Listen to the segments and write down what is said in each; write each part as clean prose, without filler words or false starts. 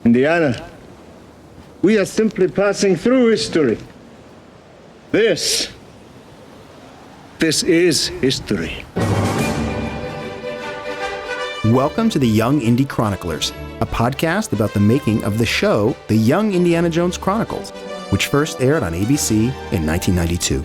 Indiana, we are simply passing through history. This is history. Welcome to the Young Indy Chroniclers, a podcast about the making of the show, The Young Indiana Jones Chronicles, which first aired on ABC in 1992.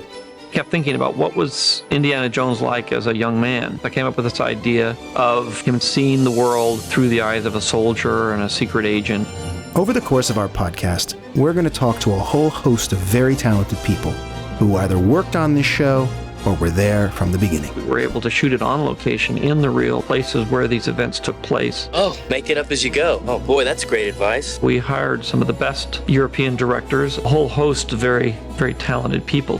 Kept thinking about what was Indiana Jones like as a young man. I came up with this idea of him seeing the world through the eyes of a soldier and a secret agent. Over the course of our podcast, we're going to talk to a whole host of very talented people who either worked on this show or were there from the beginning. We were able to shoot it on location in the real places where these events took place. Oh, make it up as you go. Oh boy, that's great advice. We hired some of the best European directors, a whole host of very, very talented people.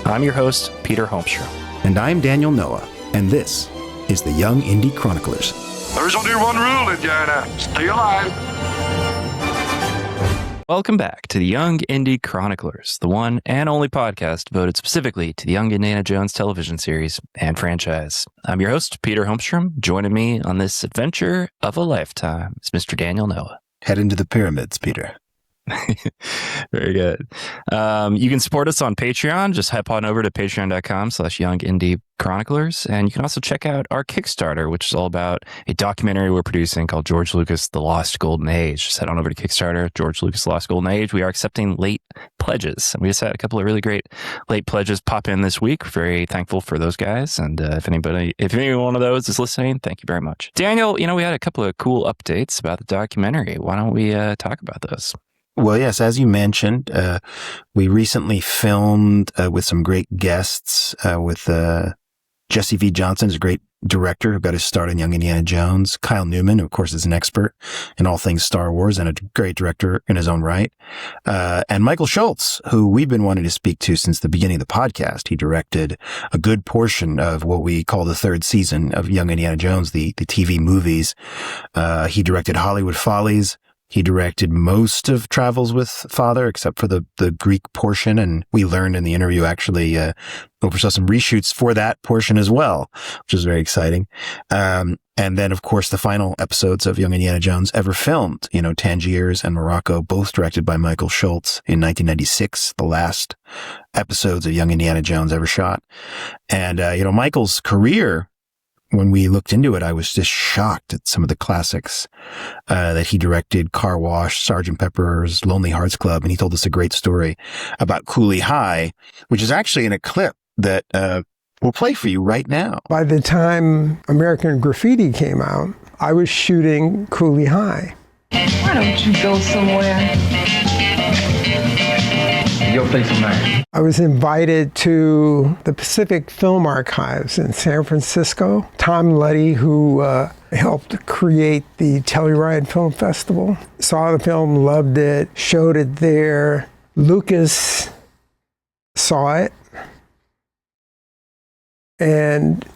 I'm your host, Peter Holmstrom. And I'm Daniel Noah, and this is the Young Indy Chroniclers. There's only one rule, Indiana. Stay alive. Welcome back to the Young Indy Chroniclers, the one and only podcast devoted specifically to the Young Indiana Jones television series and franchise. I'm your host, Peter Holmstrom. Joining me on this adventure of a lifetime is Mr. Daniel Noah. Head into the pyramids, Peter. Very good. You can support us on Patreon. Just hop on over to patreon.com/Young Indy Chroniclers. And you can also check out our Kickstarter, which is all about a documentary we're producing called George Lucas, The Lost Golden Age. Just head on over to Kickstarter, George Lucas, The Lost Golden Age. We are accepting late pledges. And we just had a couple of really great late pledges pop in this week. Very thankful for those guys. And if any one of those is listening, thank you very much. Daniel, we had a couple of cool updates about the documentary. Why don't we talk about those? Well, yes, as you mentioned, we recently filmed with some great guests with Jesse V. Johnson, is a great director who got his start on Young Indiana Jones. Kyle Newman, who of course is an expert in all things Star Wars and a great director in his own right. And Michael Schultz, who we've been wanting to speak to since the beginning of the podcast. He directed a good portion of what we call the third season of Young Indiana Jones, the TV movies. He directed Hollywood Follies. He directed most of Travels with Father, except for the Greek portion. And we learned in the interview, actually, oversaw some reshoots for that portion as well, which is very exciting. And then, of course, the final episodes of Young Indiana Jones ever filmed, Tangiers and Morocco, both directed by Michael Schultz in 1996, the last episodes of Young Indiana Jones ever shot. And, Michael's career, when we looked into it, I was just shocked at some of the classics that he directed: Car Wash, Sgt. Pepper's Lonely Hearts Club. And he told us a great story about Cooley High, which is actually in a clip that we'll play for you right now. By the time American Graffiti came out, I was shooting Cooley High. Why don't you go somewhere? Your place of mine. I was invited to the Pacific Film Archives in San Francisco. Tom Luddy, who helped create the Telluride Film Festival, saw the film, loved it, showed it there. Lucas saw it, and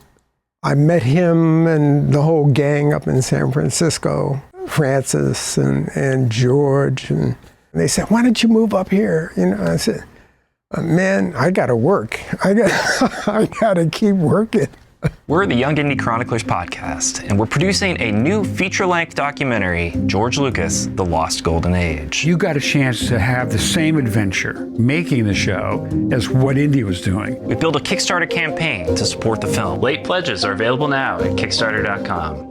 I met him and the whole gang up in San Francisco, Francis and George, and they said, "Why don't you move up here?" I said, "Man, I got to work. I got to keep working." We're the Young Indy Chroniclers podcast, and we're producing a new feature-length documentary, George Lucas, The Lost Golden Age. You got a chance to have the same adventure making the show as what Indy was doing. We built a Kickstarter campaign to support the film. Late pledges are available now at Kickstarter.com.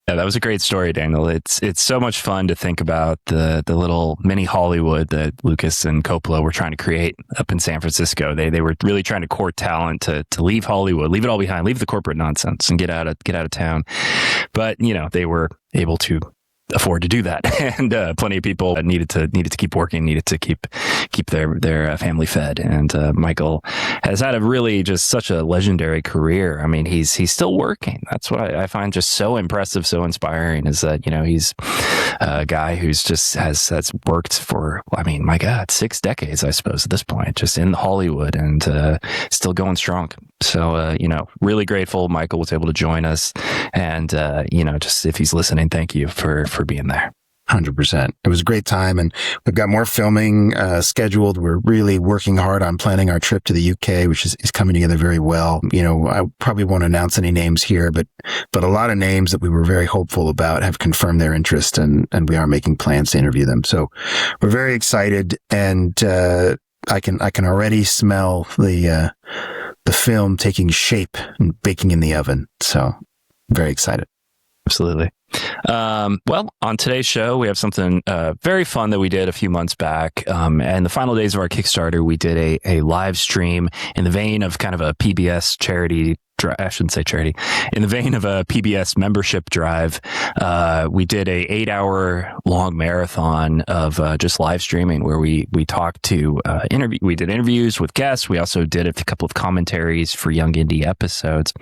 Yeah, that was a great story, Daniel. It's so much fun to think about the little mini Hollywood that Lucas and Coppola were trying to create up in San Francisco. They were really trying to court talent to leave Hollywood, leave it all behind, leave the corporate nonsense, and get out of town. But they were able to afford to do that, and plenty of people needed to keep working, needed to keep their family fed. And Michael has had a really just such a legendary career. I mean, he's still working. That's what I find just so impressive, so inspiring, is that he's a guy who's just has worked for, I mean, my God, 6 decades, I suppose, at this point, just in Hollywood, and still going strong. So, really grateful Michael was able to join us, and just if he's listening, thank you for being there. 100%. It was a great time, and we've got more filming scheduled. We're really working hard on planning our trip to the UK, which is coming together very well. You know, I probably won't announce any names here, but a lot of names that we were very hopeful about have confirmed their interest, and we are making plans to interview them. So we're very excited, and I can already smell the film taking shape and baking in the oven. So very excited. Absolutely. Well, on today's show, we have something very fun that we did a few months back. And the final days of our Kickstarter, we did a live stream in the vein of kind of a PBS charity. I shouldn't say charity. In the vein of a PBS membership drive, we did a 8-hour long marathon of just live streaming where we talked to we did interviews with guests. We also did a couple of commentaries for Young Indy episodes.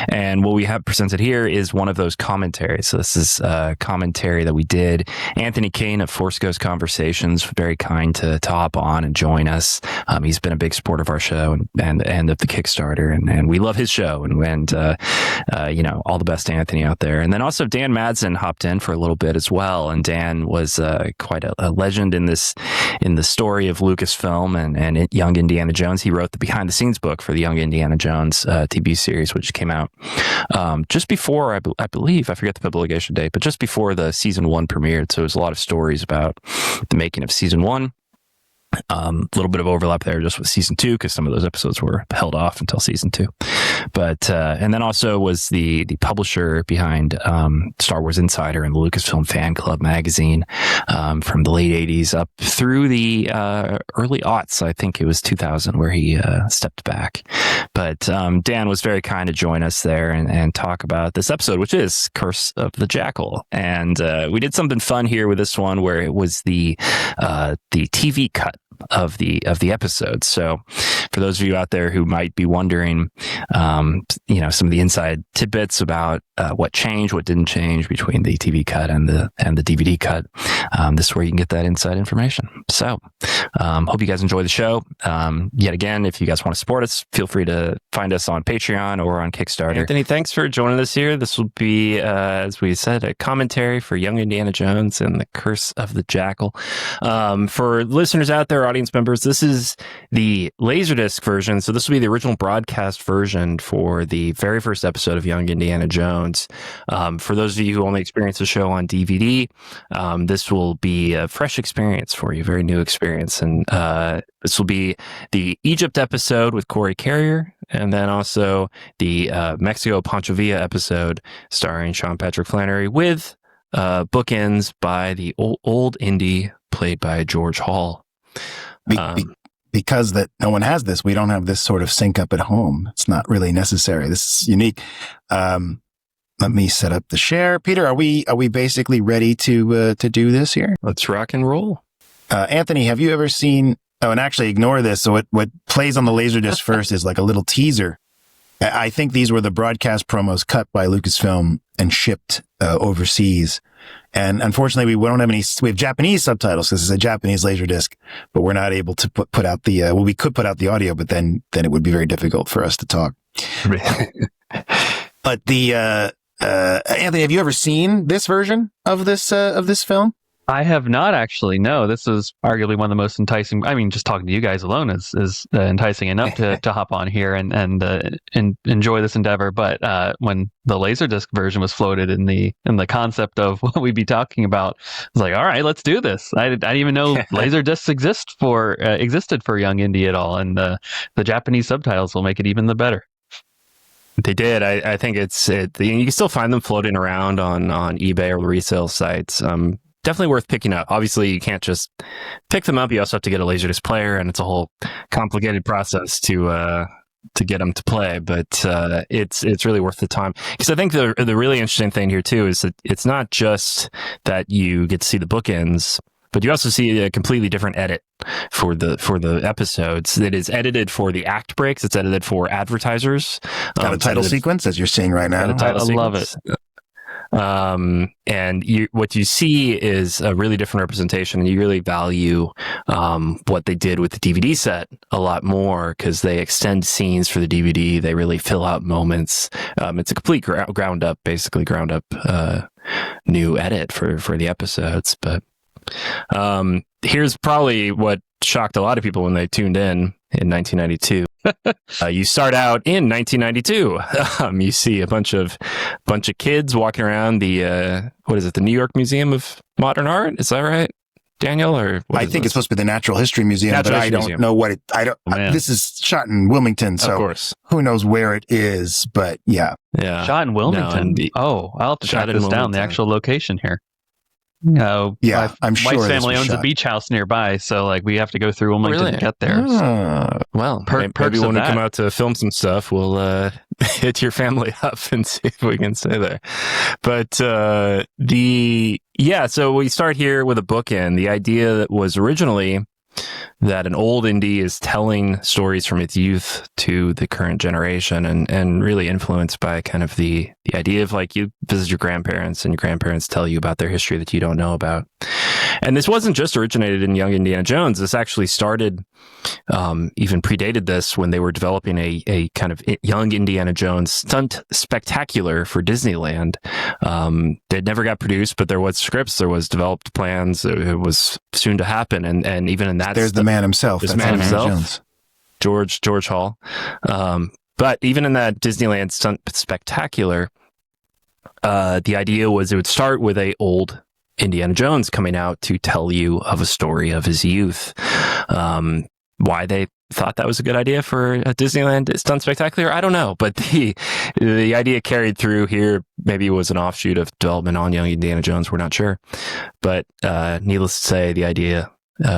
And what we have presented here is one of those commentaries. So this is a commentary that we did. Anthony Kane of Force Ghost Conversations, very kind to hop on and join us. He's been a big supporter of our show and of the Kickstarter, and we love his show. And you know, all the best to Anthony out there. And then also Dan Madsen hopped in for a little bit as well. And Dan was quite a legend in the story of Lucasfilm and Young Indiana Jones. He wrote the behind the scenes book for the Young Indiana Jones TV series, which came out just before, I believe, I forget the publication date, but just before the season 1 premiered. So it was a lot of stories about the making of season 1. A little bit of overlap there just with season 2, because some of those episodes were held off until season 2. But and then also was the publisher behind Star Wars Insider and the Lucasfilm Fan Club magazine from the late 80s up through the early aughts. I think it was 2000 where he stepped back. But Dan was very kind to join us there and talk about this episode, which is Curse of the Jackal. And we did something fun here with this one where it was the TV cut of the episode. So for those of you out there who might be wondering, you know, some of the inside tidbits about what changed, what didn't change between the TV cut and the DVD cut, this is where you can get that inside information. So hope you guys enjoy the show. Yet again, if you guys want to support us, feel free to find us on Patreon or on Kickstarter. Anthony, thanks for joining us here. This will be, as we said, a commentary for Young Indiana Jones and the Curse of the Jackal. For listeners out there, audience members, this is the LaserDisc version. So this will be the original broadcast version for the very first episode of Young Indiana Jones. For those of you who only experienced the show on DVD, this will be a fresh experience for you, very new experience. And this will be the Egypt episode with Corey Carrier, and then also the Mexico Pancho Villa episode starring Sean Patrick Flanery with bookends by the Old Indy played by George Hall. Because that no one has this, we don't have this sort of sync up at home. It's not really necessary. This is unique. Let me set up the share. Peter, are we basically ready to do this here? Let's rock and roll. Anthony, have you ever seen? Oh, and actually ignore this. So what plays on the LaserDisc first is like a little teaser. I think these were the broadcast promos cut by Lucasfilm and shipped overseas. And unfortunately, we don't have any. We have Japanese subtitles because it's a Japanese LaserDisc, but we're not able to put out the. Well, we could put out the audio, but then it would be very difficult for us to talk. But the Anthony, have you ever seen this version of this film? I have not actually. No, this is arguably one of the most enticing. I mean, just talking to you guys alone is enticing enough to hop on here and enjoy this endeavor. But when the LaserDisc version was floated in the concept of what we'd be talking about, I was like, all right, let's do this. I didn't even know LaserDiscs existed for Young Indy at all, and the Japanese subtitles will make it even the better. They did. I think you can still find them floating around on eBay or resale sites. Definitely worth picking up. Obviously, you can't just pick them up. You also have to get a LaserDisc player, and it's a whole complicated process to get them to play. But it's really worth the time, because I think the really interesting thing here too is that it's not just that you get to see the bookends, but you also see a completely different edit for the episodes. It is edited for the act breaks. It's edited for advertisers. Got a title sequence, as you're seeing right now. I love it. And what you see is a really different representation, and you really value what they did with the DVD set a lot more because they extend scenes for the DVD. They really fill out moments. It's a complete ground up new edit for the episodes. But here's probably what shocked a lot of people when they tuned in 1992. You start out in 1992. You see a bunch of kids walking around the the New York Museum of Modern Art. Is that right, Daniel? Or I think it's supposed to be the Natural History Museum, but I don't know what it. This is shot in Wilmington, so of course, who knows where it is? But yeah, shot in Wilmington. I'll have to track this down. The actual location here. I'm sure wife's family owns a beach house nearby, so we have to go through Wilmington to get there. Well, maybe when we come out to film some stuff, we'll hit your family up and see if we can stay there. But so we start here with a bookend. The idea that was originally that an old Indy is telling stories from its youth to the current generation, and really influenced by kind of the idea of you visit your grandparents and your grandparents tell you about their history that you don't know about. And this wasn't just originated in Young Indiana Jones. This actually started, even predated this, when they were developing a kind of Young Indiana Jones stunt spectacular for Disneyland. It never got produced, but there was scripts, there was developed plans. It was soon to happen. And even in that, there's the man himself. There's the man himself, George Hall. But even in that Disneyland stunt spectacular, the idea was it would start with a old Indiana Jones coming out to tell you of a story of his youth. Why they thought that was a good idea for a Disneyland stunt spectacular, I don't know. But the idea carried through here. Maybe it was an offshoot of development on Young Indiana Jones. We're not sure. But needless to say, the idea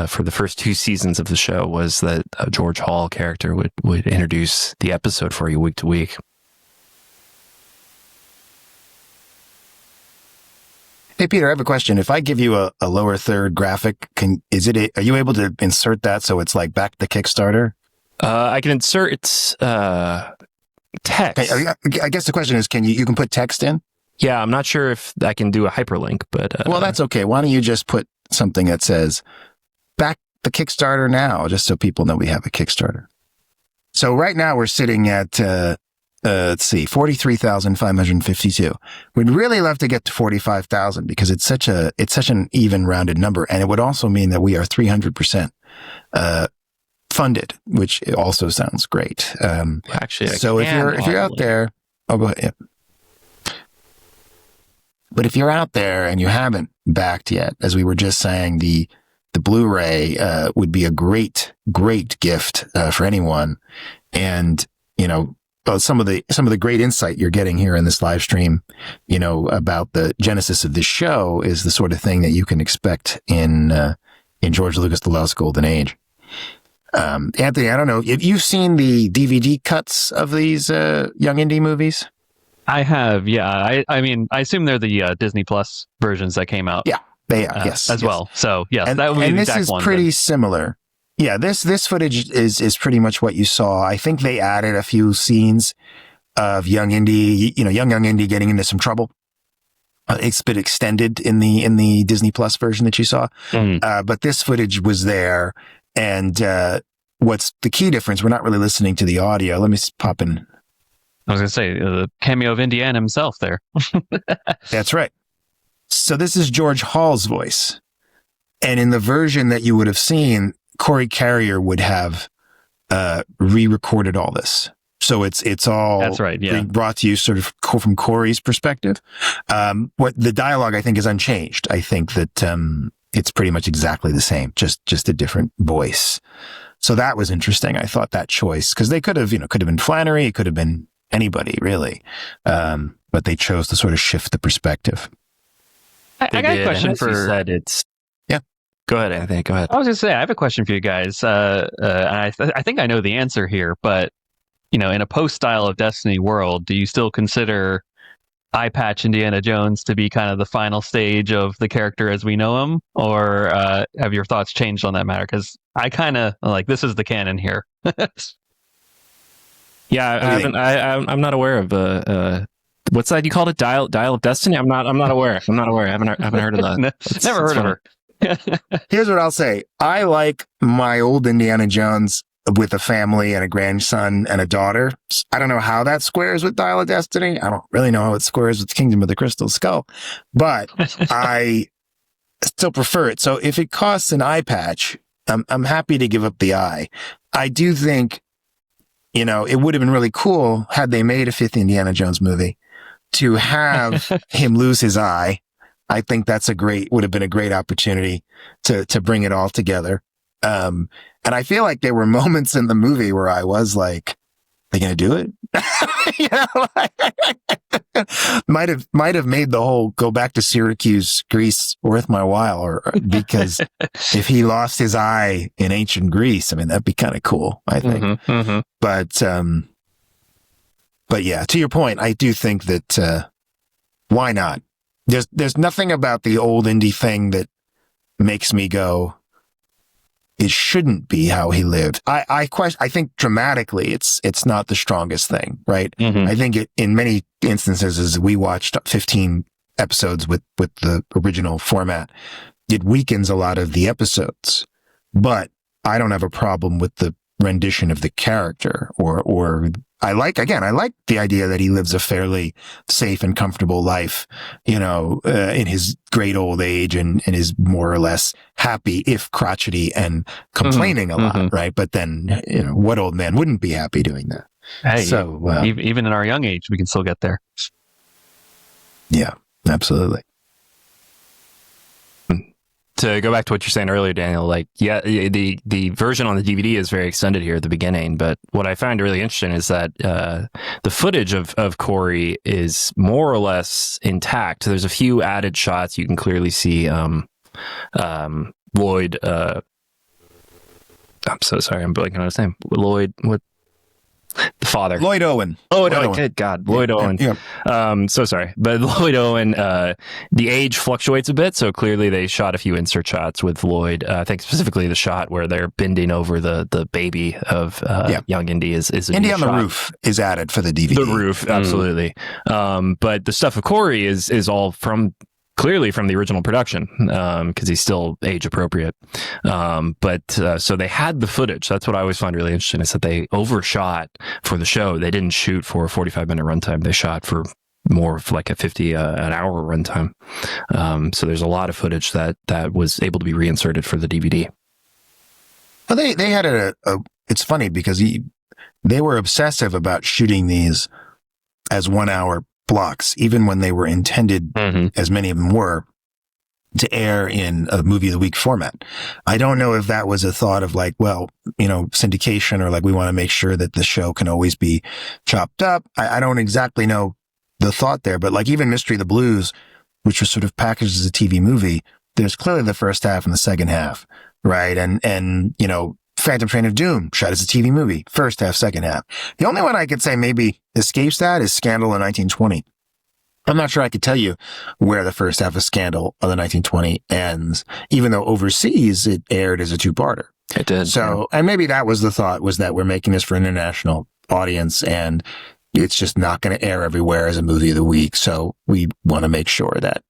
for the first 2 seasons of the show was that a George Hall character would introduce the episode for you week to week. Hey, Peter, I have a question. If I give you a lower third graphic, are you able to insert that so it's back to Kickstarter? I can insert text. I guess the question is, you can put text in? Yeah, I'm not sure if I can do a hyperlink, but well, that's okay. Why don't you just put something that says back the Kickstarter now, just so people know we have a Kickstarter. So right now we're sitting at, let's see, 43,552. We'd really love to get to 45,000 because it's such an even rounded number. And it would also mean that we are 300%, funded, which also sounds great. Actually, so if you're out there, go ahead. Yeah. But if you're out there and you haven't backed yet, as we were just saying, the Blu-ray would be a great gift for anyone. And some of the great insight you're getting here in this live stream, about the genesis of this show is the sort of thing that you can expect in George Lucas, The Lost Golden Age. Anthony, I don't know if you've seen the DVD cuts of these Young Indy movies. I have, yeah. I mean, I assume they're the Disney Plus versions that came out. Yeah, they are. Yes, as well. So yes, that would be and the this exact is one, pretty similar. Yeah, this footage is pretty much what you saw. I think they added a few scenes of Young Indy, young Indy getting into some trouble. It's been extended in the Disney Plus version that you saw. But this footage was there. And what's the key difference? We're not really listening to the audio. Let me pop in. I was going to say the cameo of Indiana himself there. That's right. So this is George Hall's voice. And in the version that you would have seen, Corey Carrier would have re-recorded all this. So it's all that's right, yeah. Brought to you sort of from Corey's perspective. What the dialogue I think is unchanged. I think that it's pretty much exactly the same, just a different voice. So that was interesting. I thought that choice, because they could have been Flanery, it could have been anybody really, but they chose to sort of shift the perspective. I got a question for. You said it's. Go ahead, Anthony. Go ahead. I was going to say, I have a question for you guys. And I think I know the answer here, but, in a post-Style of Destiny world, do you still consider Eye Patch Indiana Jones to be kind of the final stage of the character as we know him? Or have your thoughts changed on that matter? Because I kind of this is the canon here. Yeah, I'm not aware of what's that you called it? Dial of Destiny? I'm not aware. I haven't heard of that. Never heard of her. Here's what I'll say. I like my old Indiana Jones with a family and a grandson and a daughter. I don't know how that squares with Dial of Destiny. I don't really know how it squares with Kingdom of the Crystal Skull, but I still prefer it. So if it costs an eye patch, I'm happy to give up the eye. I do think, you know, it would have been really cool had they made a fifth Indiana Jones movie to have him lose his eye. I think would have been a great opportunity to bring it all together. And I feel like there were moments in the movie where I was like, they going to do it? You know, might have made the whole go back to Syracuse, Greece worth my while, or because if he lost his eye in ancient Greece, I mean, that'd be kind of cool, I think. But yeah, to your point, I do think that, why not? There's nothing about the old Indy thing that makes me go, it shouldn't be how he lived. I think dramatically, it's not the strongest thing, right? I think in many instances, as we watched 15 episodes with the original format, it weakens a lot of the episodes. But I don't have a problem with the rendition of the character, or I like the idea that he lives a fairly safe and comfortable life, you know, in his great old age and is more or less happy, if crotchety and complaining a lot, right? But then, you know, what old man wouldn't be happy doing that? Hey, so even in our young age, we can still get there. Yeah, absolutely. To go back to what you're saying earlier, Daniel, like, yeah, the version on the DVD is very extended here at the beginning, but what I find really interesting is that the footage of Corey is more or less intact. There's a few added shots. You can clearly see Lloyd. I'm so sorry, I'm blanking on his name. Lloyd, what? The father. Lloyd Owen. Good God. Lloyd Owen. Yeah. So sorry. But Lloyd Owen, the age fluctuates a bit. So clearly they shot a few insert shots with Lloyd. I think specifically the shot where they're bending over the baby of Young Indy is a Indy new on shot. The roof is added for the DVD. The roof, absolutely. But the stuff of Corey is all clearly from the original production, because he's still age appropriate. So they had the footage. That's what I always find really interesting, is that they overshot for the show. They didn't shoot for a 45-minute runtime. They shot for more of like a 50 an hour runtime. So there's a lot of footage that was able to be reinserted for the DVD. Well, they had it's funny because they were obsessive about shooting these as 1 hour blocks, even when they were intended, as many of them were, to air in a movie of the week format. I don't know if that was a thought of like, well, you know, syndication, or like we want to make sure that the show can always be chopped up. I don't exactly know the thought there, but like even Mystery of the Blues, which was sort of packaged as a TV movie, there's clearly the first half and the second half, right? And you know, Phantom Train of Doom, shot as a TV movie, first half, second half. The only one I could say maybe escapes that is Scandal in 1920. I'm not sure I could tell you where the first half of Scandal of the 1920 ends, even though overseas it aired as a two-parter. It did. So, and maybe that was the thought, was that we're making this for an international audience and it's just not going to air everywhere as a movie of the week. So we want to make sure that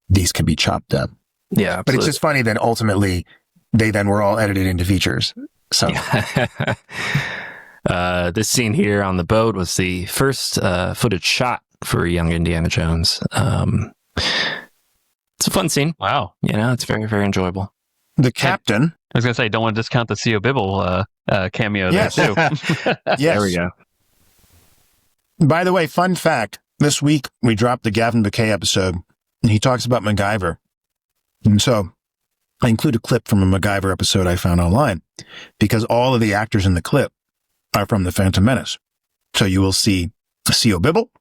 these can be chopped up. Yeah, absolutely. But it's just funny that ultimately they then were all edited into features. So this scene here on the boat was the first footage shot for Young Indiana Jones. It's a fun scene. Wow. You know, it's very, very enjoyable. The captain. I was going to say, don't want to discount the C.O. Bibble cameo there, too. Yes. There we go. By the way, fun fact, this week we dropped the Gavin Bouquet episode, and he talks about MacGyver. And so I include a clip from a MacGyver episode I found online, because all of the actors in the clip are from The Phantom Menace. So you will see C.O. Bibble,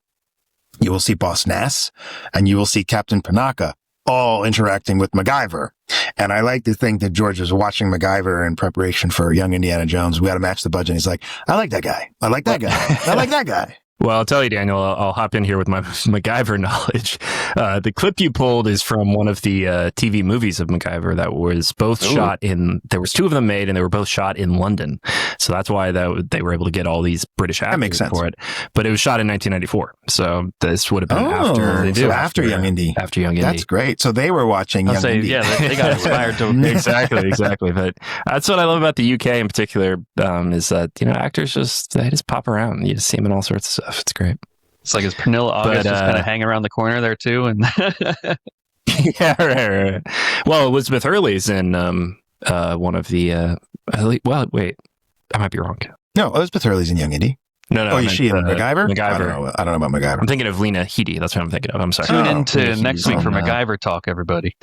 you will see Boss Nass, and you will see Captain Panaka all interacting with MacGyver. And I like to think that George was watching MacGyver in preparation for Young Indiana Jones. We had to match the budget. And he's like, I like that guy. I like that guy. I like that guy. Well, I'll tell you, Daniel, I'll hop in here with my MacGyver knowledge. The clip you pulled is from one of the TV movies of MacGyver that was both shot in, there was two of them made and they were both shot in London. So that's why they were able to get all these British actors for it. But it was shot in 1994. So this would have been after Young Indy. After Young Indy. That's great. So they were watching Young Indy. Yeah, they got inspired to. Exactly. But that's what I love about the UK in particular, is that, actors they just pop around. You just see them in all sorts of stuff. It's great. It's like, is Pernilla August just kind of hanging around the corner there too? And yeah, right. Well, Elizabeth Hurley's in one of the. Wait, I might be wrong. No, Elizabeth Hurley's in Young Indy. No. Oh, is she in MacGyver? MacGyver. I don't know about MacGyver. I'm thinking of Lena Headey. That's what I'm thinking of. I'm sorry. Tune into next week for MacGyver talk, everybody.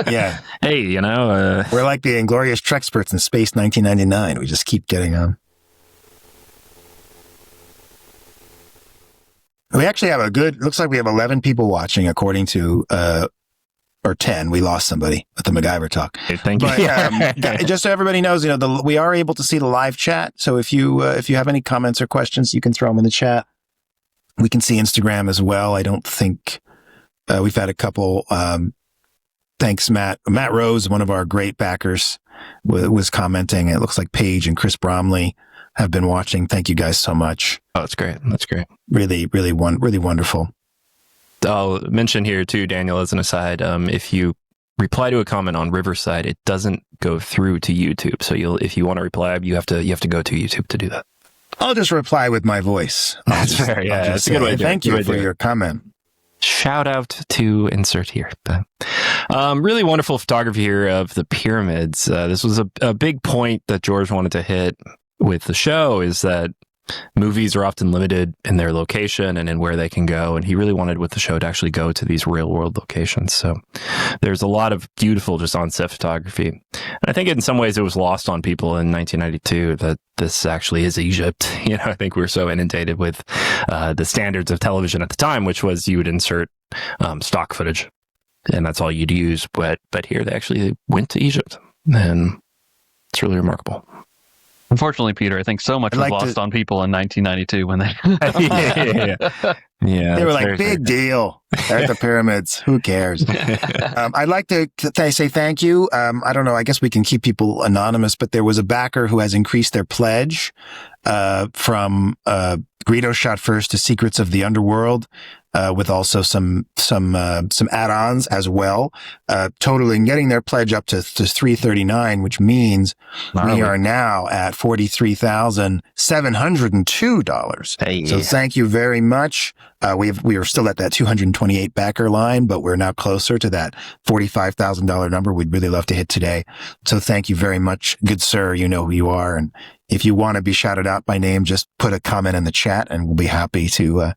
Yeah. Hey, we're like the Inglorious Trexperts in Space 1999. We just keep getting on. We actually have looks like we have 11 people watching according to, or 10. We lost somebody with the MacGyver talk. Okay, thank you. But, just so everybody knows, we are able to see the live chat. So if you have any comments or questions, you can throw them in the chat. We can see Instagram as well. I don't think, we've had a couple, thanks, Matt. Matt Rose, one of our great backers, was commenting. It looks like Paige and Chris Bromley have been watching. Thank you guys so much. Oh, that's great. That's great. Really wonderful. I'll mention here too, Daniel, as an aside, if you reply to a comment on Riverside, it doesn't go through to YouTube. So if you want to reply, you have to go to YouTube to do that. I'll just reply with my voice. That's fair. Yeah, that's a good way. Thank you for your comment. Shout out to insert here. Really wonderful photography here of the pyramids. This was a big point that George wanted to hit with the show, is that movies are often limited in their location and in where they can go. And he really wanted with the show to actually go to these real world locations. So there's a lot of beautiful just on set photography. And I think in some ways it was lost on people in 1992 that this actually is Egypt. I think we were so inundated with the standards of television at the time, which was you would insert stock footage and that's all you'd use. But here they actually went to Egypt, and it's really remarkable. Unfortunately, Peter, I think so much was lost on people in 1992 when they... Yeah, they were like, big deal. They're at the pyramids. Who cares? I'd like to say thank you. I don't know. I guess we can keep people anonymous, but there was a backer who has increased their pledge from Greedo Shot First to Secrets of the Underworld, with also some add-ons as well, totaling getting their pledge up to $339, which means we are now at $43,702. Hey. So thank you very much. We are still at that 228 backer line, but we're now closer to that $45,000 number we'd really love to hit today. So thank you very much, good sir. You know who you are. And if you want to be shouted out by name, just put a comment in the chat and we'll be happy to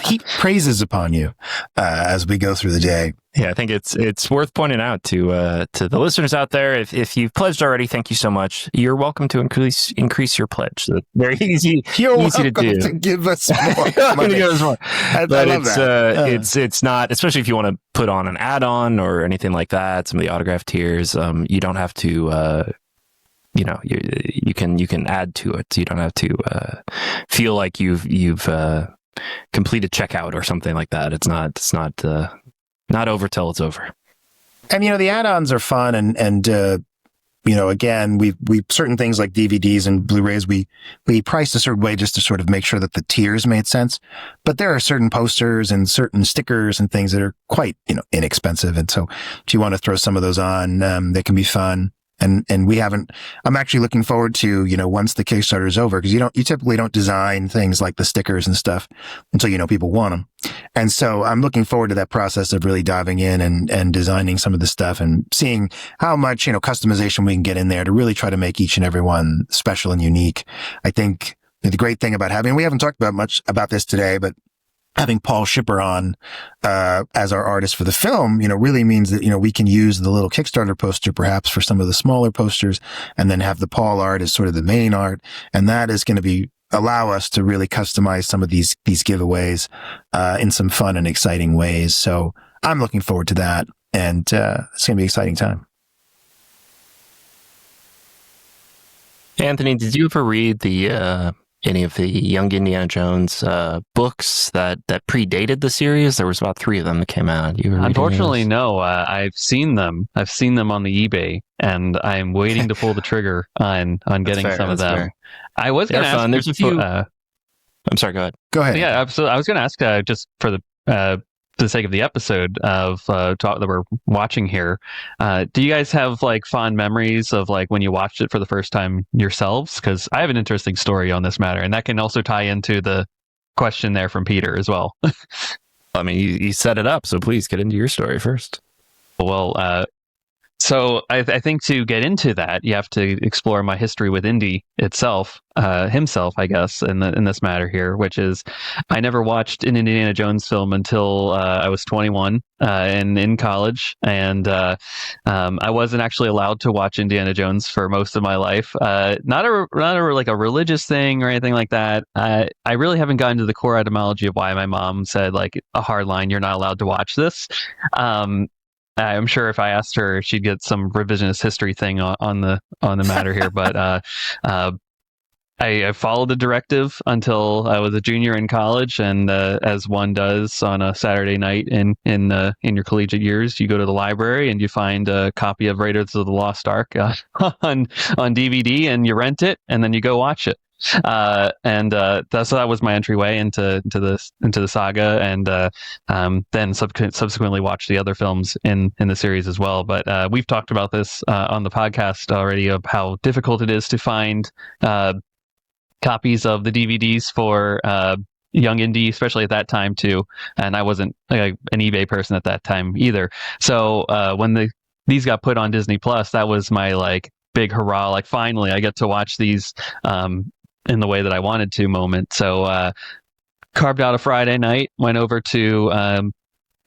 heap praises upon you as we go through the day. Yeah, I think it's worth pointing out to the listeners out there, if you've pledged already, thank you so much. You're welcome to increase your pledge. Very easy. You're easy welcome to do. To give us more money. I love that. It's not, especially if you want to put on an add-on or anything like that. Some of the autograph tiers, you don't have to. You can add to it. You don't have to feel like you've completed checkout or something like that. It's not over till it's over. And the add-ons are fun, and again, we certain things like DVDs and Blu-rays we priced a certain way just to sort of make sure that the tiers made sense. But there are certain posters and certain stickers and things that are quite inexpensive, and so if you want to throw some of those on, they can be fun. And I'm actually looking forward to, once the Kickstarter is over, because you typically don't design things like the stickers and stuff until, people want them. And so I'm looking forward to that process of really diving in and designing some of the stuff and seeing how much, customization we can get in there to really try to make each and every one special and unique. I think the great thing about we haven't talked about much about this today, but having Paul Shipper on as our artist for the film, really means that, we can use the little Kickstarter poster perhaps for some of the smaller posters, and then have the Paul art as sort of the main art. And that is going to allow us to really customize some of these giveaways in some fun and exciting ways. So I'm looking forward to that, and it's going to be an exciting time. Anthony, did you ever read the any of the Young Indiana Jones books that predated the series? There was about 3 of them that came out. You were Unfortunately, no. I've seen them. I've seen them on the eBay, and I'm waiting to pull the trigger on getting fair, some of them. Fair. I was going to ask. Fun. There's a few. I'm sorry. Go ahead. Go ahead. Yeah, absolutely. I was going to ask just for the sake of the episode of talk that we're watching here, do you guys have like fond memories of like when you watched it for the first time yourselves? Because I have an interesting story on this matter, and that can also tie into the question there from Peter as well. I mean, you set it up, so please get into your story first. Well, so I think to get into that, you have to explore my history with Indy himself, I guess, in this matter here, which is I never watched an Indiana Jones film until I was 21 and in college, and I wasn't actually allowed to watch Indiana Jones for most of my life. Not a like a religious thing or anything like that. I really haven't gotten to the core etymology of why my mom said like a hard line, you're not allowed to watch this. I'm sure if I asked her, she'd get some revisionist history thing on the matter here. But I followed the directive until I was a junior in college, and as one does on a Saturday night in your collegiate years, you go to the library and you find a copy of Raiders of the Lost Ark on DVD, and you rent it, and then you go watch it. That was my entryway into the saga, and then subsequently watched the other films in the series as well. But we've talked about this on the podcast already, of how difficult it is to find copies of the DVDs for Young Indy, especially at that time too. And I wasn't an eBay person at that time either. So when these got put on Disney Plus, that was my like big hurrah! Like finally, I get to watch these in the way that I wanted to moment. So carved out a Friday night, went over to on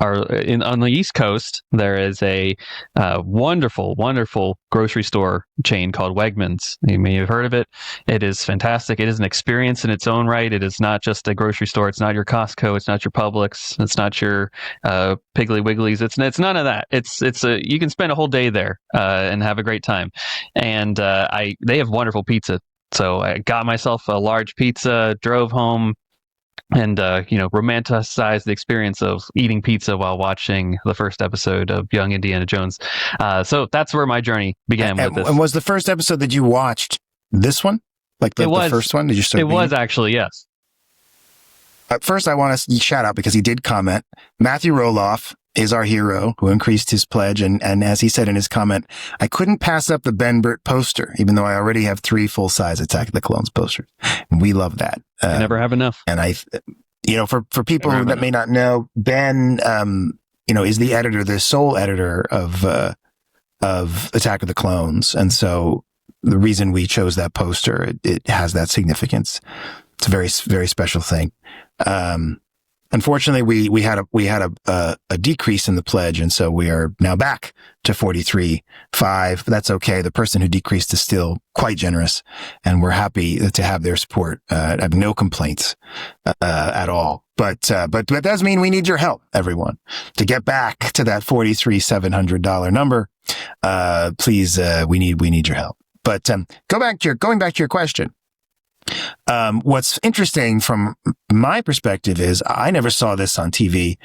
the East Coast. There is a wonderful grocery store chain called Wegmans. You may have heard of it. It is fantastic. It is an experience in its own right. It is not just a grocery store. It's not your Costco. It's not your Publix. It's not your Piggly Wigglies. It's none of that. You can spend a whole day there and have a great time. And they have wonderful pizza. So I got myself a large pizza, drove home, and romanticized the experience of eating pizza while watching the first episode of Young Indiana Jones. So that's where my journey began with this. And was the first episode that you watched this one? Like the first one? Did you start? It was actually, yes. First, I want to shout out, because he did comment, Matthew Roloff is our hero who increased his pledge. And as he said in his comment, I couldn't pass up the Ben Burt poster, even though I already have 3 full-size Attack of the Clones posters. And we love that. Never have enough. And for people that may not know, Ben, is the editor, the sole editor of Attack of the Clones. And so the reason we chose that poster, it has that significance. It's a very, very special thing. Unfortunately, we had a decrease in the pledge, and so we are now back to 43.5. But that's okay. The person who decreased is still quite generous, and we're happy to have their support. I have no complaints at all. But that does mean we need your help, everyone, to get back to that $43,700 number. Please, we need your help. But going back to your question. What's interesting from my perspective is I never saw this on TV,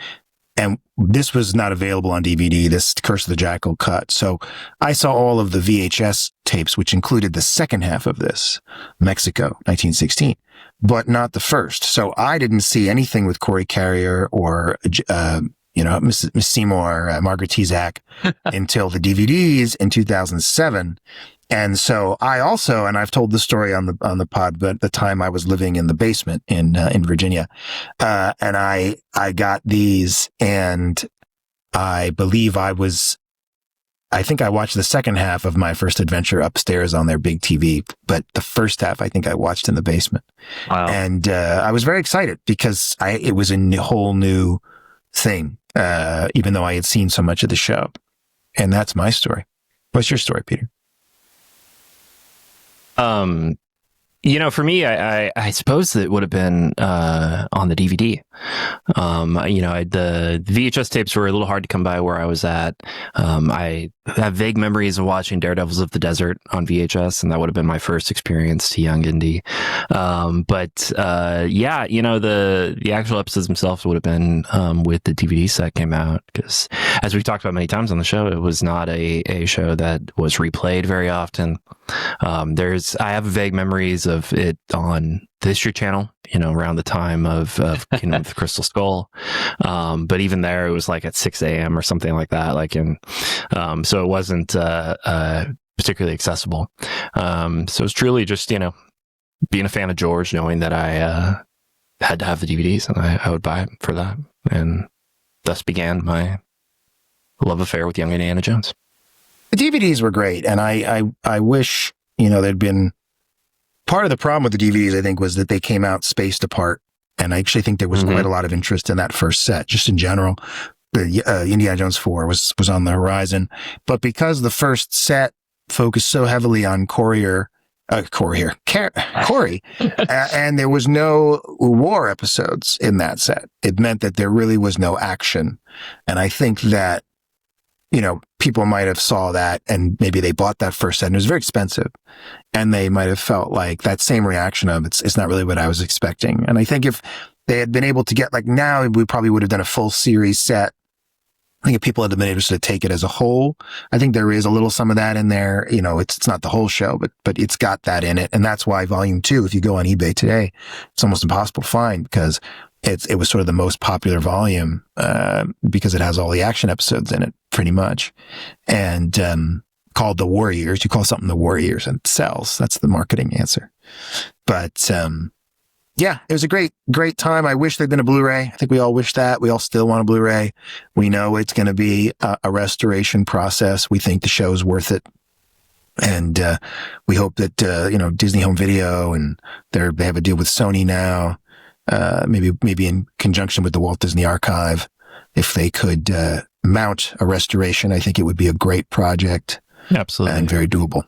and this was not available on DVD, this Curse of the Jackal cut. So I saw all of the VHS tapes, which included the second half of this, Mexico, 1916, but not the first. So I didn't see anything with Corey Carrier or, Miss Seymour, Margaret Tezak until the DVDs in 2007. And so I also, and I've told the story on the pod, but at the time I was living in the basement in Virginia, and I got these, and I believe I think I watched the second half of My First Adventure upstairs on their big TV, but the first half I think I watched in the basement. Wow. And I was very excited because it was a whole new thing, even though I had seen so much of the show. And that's my story. What's your story, Peter? For me, I suppose that it would have been on the DVD. The VHS tapes were a little hard to come by where I was at. I have vague memories of watching Daredevils of the Desert on VHS, and that would have been my first experience to Young Indy. The actual episodes themselves would have been with the DVD set came out, because as we've talked about many times on the show, it was not a show that was replayed very often. I have vague memories of it on the History Channel, around the time of Kingdom of the Crystal Skull. But even there, it was like at 6 a.m. or something like that. So it wasn't particularly accessible. So it's truly just, being a fan of George, knowing that I had to have the DVDs, and I would buy it for that. And thus began my love affair with Young Indiana Jones. The DVDs were great, and I wish, there'd been part of the problem with the DVDs, I think, was that they came out spaced apart. And I actually think there was quite a lot of interest in that first set, just in general. The Indiana Jones 4 was on the horizon. But because the first set focused so heavily on Corey, and there was no war episodes in that set, it meant that there really was no action. And I think that, people might have saw that and maybe they bought that first set, and it was very expensive, and they might have felt like that same reaction of it's not really what I was expecting. And I think if they had been able to get, like, now we probably would have done a full series set. I think if people had been able to take it as a whole, I think there is a little some of that in there. It's not the whole show, but it's got that in it. And that's why Volume 2, if you go on eBay today, it's almost impossible to find, because it was sort of the most popular volume, because it has all the action episodes in it, pretty much. And, called The Warriors. You call something The Warriors and it sells. That's the marketing answer. But, it was a great time. I wish there'd been a Blu-ray. I think we all wish that. We all still want a Blu-ray. We know it's going to be a restoration process. We think the show's worth it. And, we hope that, Disney Home Video, and they have a deal with Sony now. Maybe in conjunction with the Walt Disney Archive, if they could mount a restoration, I think it would be a great project. Absolutely. And very doable.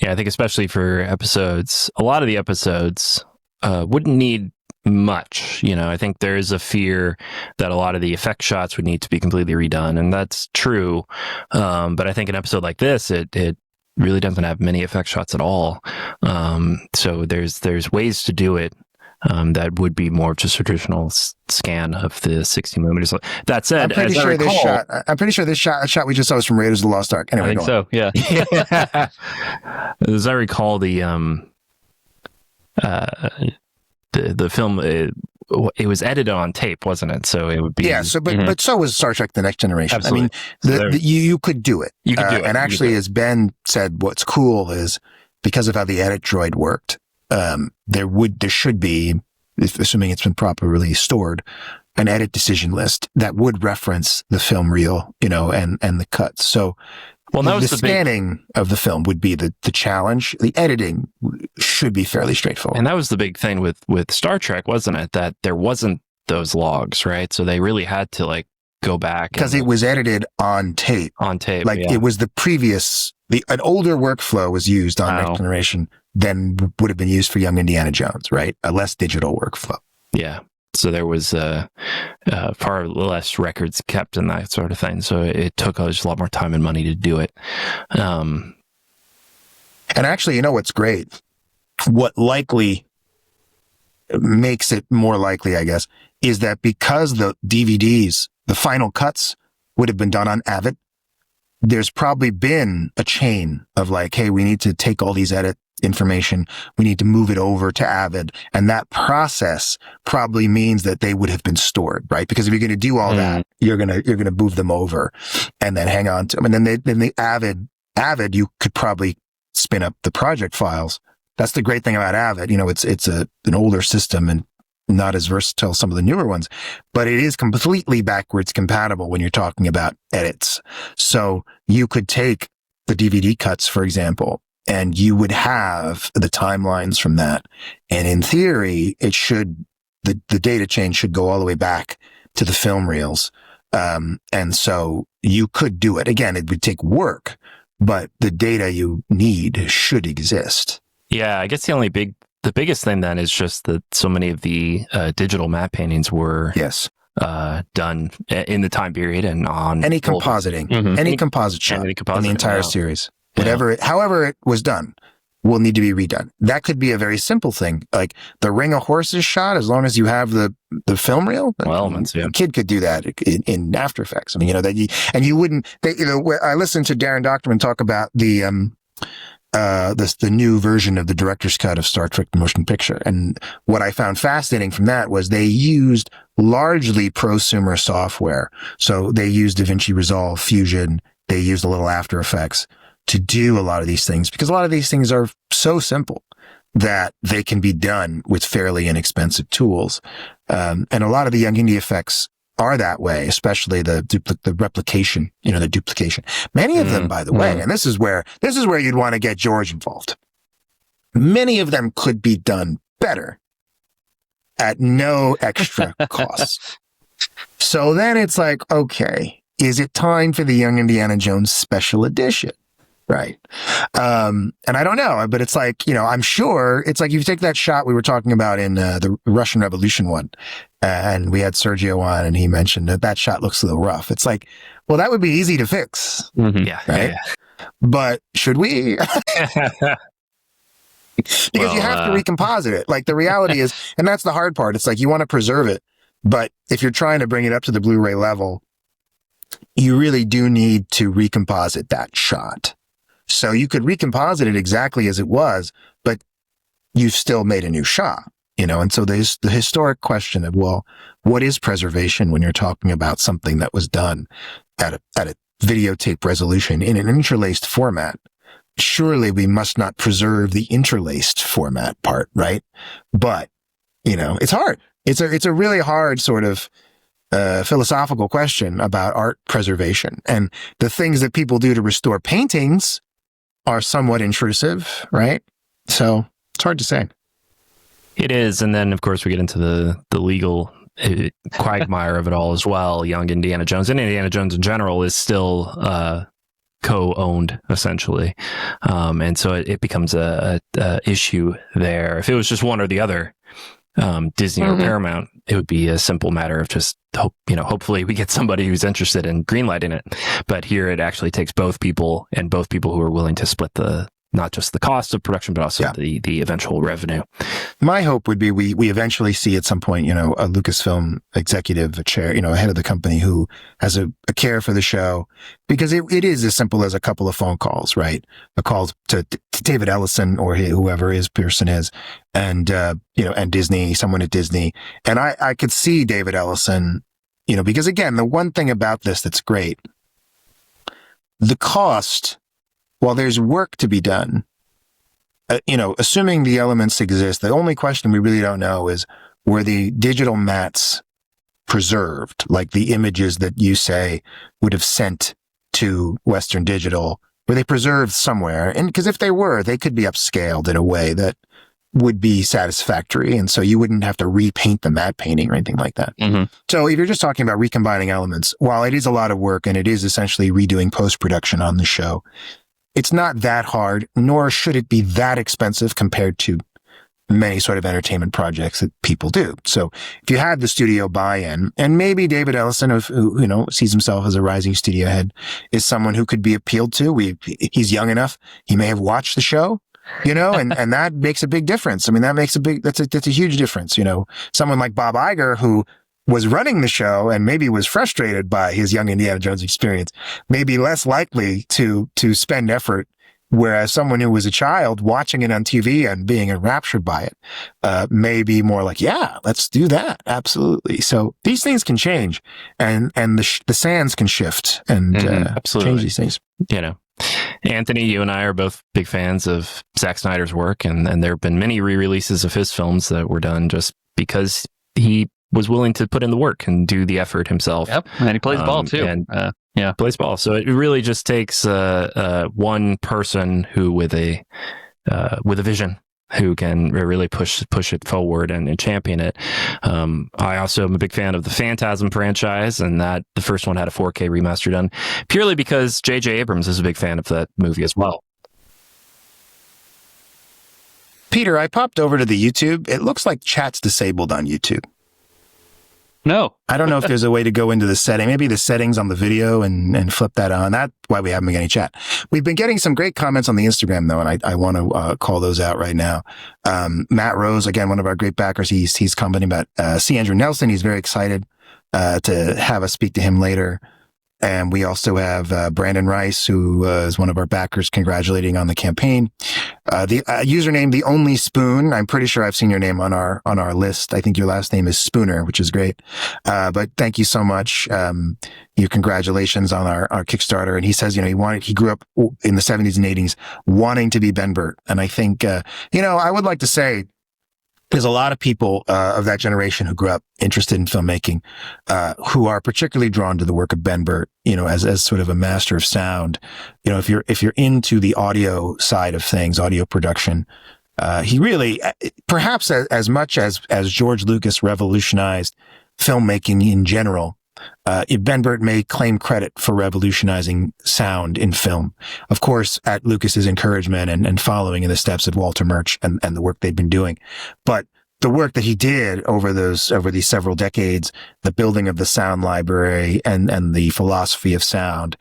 Yeah, I think especially for episodes, a lot of the episodes wouldn't need much. I think there is a fear that a lot of the effect shots would need to be completely redone, and that's true. But I think an episode like this, it really doesn't have many effect shots at all. So there's ways to do it. That would be more just a traditional scan of the 60 millimeters. That said, I'm pretty sure this shot we just saw was from Raiders of the Lost Ark. Anyway, I think so. Yeah. As I recall, the film, it was edited on tape, wasn't it? So it would be. Yeah. So, but so was Star Trek: The Next Generation. Absolutely. I mean, you could do it. You could do it. And actually, as Ben said, what's cool is because of how the edit droid worked. There should be, assuming it's been properly stored, an edit decision list that would reference the film reel, and the cuts. So, that was the scanning of the film would be the challenge. The editing should be fairly straightforward. And that was the big thing with Star Trek, wasn't it? That there wasn't those logs, right? So they really had to go back because it was edited on tape. It was the previous. An older workflow was used on Next Generation than would have been used for Young Indiana Jones, right? A less digital workflow. Yeah. So there was far less records kept and that sort of thing. So it took us a lot more time and money to do it. And actually, what's great? What likely makes it more likely, I guess, is that because the DVDs, the final cuts, would have been done on Avid, there's probably been a chain of hey, we need to take all these edit information. We need to move it over to Avid. And that process probably means that they would have been stored, right? Because if you're going to do all that, you're going to move them over and then hang on to them. And then the Avid, you could probably spin up the project files. That's the great thing about Avid. It's an older system and not as versatile as some of the newer ones, but it is completely backwards compatible when you're talking about edits. So you could take the DVD cuts, for example, and you would have the timelines from that. And in theory, the data chain should go all the way back to the film reels. And so you could do it. Again, it would take work, but the data you need should exist. Yeah, I guess the biggest thing then is just that so many of the digital matte paintings were done in the time period and on any compositing, any composite shot in the entire series, however it was done, will need to be redone. That could be a very simple thing, like the Ring of Horses shot. As long as you have the film reel, a kid could do that in After Effects. I mean, you wouldn't. I listened to Darren Dochterman talk about the new version of the director's cut of Star Trek: The Motion Picture. And what I found fascinating from that was they used largely prosumer software. So they used DaVinci Resolve, Fusion. They used a little After Effects to do a lot of these things, because a lot of these things are so simple that they can be done with fairly inexpensive tools. And a lot of the Young Indy effects are that way, especially the replication, the duplication. Many of them, by the way, and this is where you'd want to get George involved. Many of them could be done better at no extra cost. So then it's like, okay, is it time for the Young Indiana Jones Special Edition? Right. And I don't know, but it's like, I'm sure it's like you take that shot we were talking about in the Russian Revolution one, and we had Sergio on and he mentioned that shot looks a little rough. It's like, well, that would be easy to fix. Yeah. Right. Yeah. But should we? Because you have to recomposite it. Like the reality is, and that's the hard part. It's like you want to preserve it, but if you're trying to bring it up to the Blu-ray level, you really do need to recomposite that shot. So you could recomposite it exactly as it was, but you've still made a new shot, and so there's the historic question of, well, what is preservation when you're talking about something that was done at a videotape resolution in an interlaced format? Surely we must not preserve the interlaced format part, right? But, it's hard. It's a really hard sort of philosophical question about art preservation. And the things that people do to restore paintings are somewhat intrusive, right? So it's hard to say. It is. And then, of course, we get into the legal quagmire of it all as well. Young Indiana Jones and Indiana Jones in general is still co-owned, essentially. And so it becomes a issue there. If it was just one or the other, Disney or Paramount, it would be a simple matter of just hopefully we get somebody who's interested in greenlighting it. But here it actually takes both people who are willing to split not just the cost of production, but also the eventual revenue. My hope would be we eventually see at some point, a Lucasfilm executive, a chair, a head of the company who has a care for the show, because it is as simple as a couple of phone calls, right? A call to David Ellison or whoever his person is, and and Disney, someone at Disney. And I could see David Ellison, because again, the one thing about this that's great, the cost, while there's work to be done, assuming the elements exist, the only question we really don't know is, were the digital mattes preserved? Like the images that you say would have sent to Western Digital, were they preserved somewhere? And because if they were, they could be upscaled in a way that would be satisfactory. And so you wouldn't have to repaint the matte painting or anything like that. So if you're just talking about recombining elements, while it is a lot of work and it is essentially redoing post-production on the show, it's not that hard, nor should it be that expensive compared to many sort of entertainment projects that people do. So if you had the studio buy-in, and maybe David Ellison, who sees himself as a rising studio head, is someone who could be appealed to. He's young enough. He may have watched the show, and that makes a big difference. I mean, that's a huge difference. Someone like Bob Iger, who was running the show and maybe was frustrated by his Young Indiana Jones experience, may be less likely to spend effort, whereas someone who was a child watching it on TV and being enraptured by it may be more like, yeah, let's do that. Absolutely. So these things can change, and the sands can shift and change these things. Anthony, you and I are both big fans of Zack Snyder's work, and there have been many re-releases of his films that were done just because he was willing to put in the work and do the effort himself. Yep, and he plays ball too. And plays ball. So it really just takes one person who with a vision, who can really push it forward and champion it. I also am a big fan of the Phantasm franchise, and that the first one had a 4K remaster done purely because J.J. Abrams is a big fan of that movie as well. Peter, I popped over to the YouTube. It looks like chat's disabled on YouTube. No. I don't know if there's a way to go into the setting, maybe the settings on the video and flip that on. That's why we haven't been getting chat. We've been getting some great comments on the Instagram though, and I want to call those out right now. Matt Rose, again, one of our great backers, he's commenting about C. Andrew Nelson. He's very excited to have us speak to him later. And we also have Brandon Rice, who is one of our backers, congratulating on the campaign. The username, The Only Spoon. I'm pretty sure I've seen your name on our list. I think your last name is Spooner, which is great. But thank you so much. Your congratulations on our Kickstarter. And he says, he grew up in the 70s and 80s wanting to be Ben Burt. And I think, I would like to say, there's a lot of people of that generation who grew up interested in filmmaking, who are particularly drawn to the work of Ben Burt, as sort of a master of sound. If you're into the audio side of things, audio production, he really, perhaps as much as George Lucas revolutionized filmmaking in general, Ben Burt may claim credit for revolutionizing sound in film. Of course, at Lucas's encouragement and following in the steps of Walter Murch and the work they'd been doing. But the work that he did over these several decades, the building of the sound library and the philosophy of sound,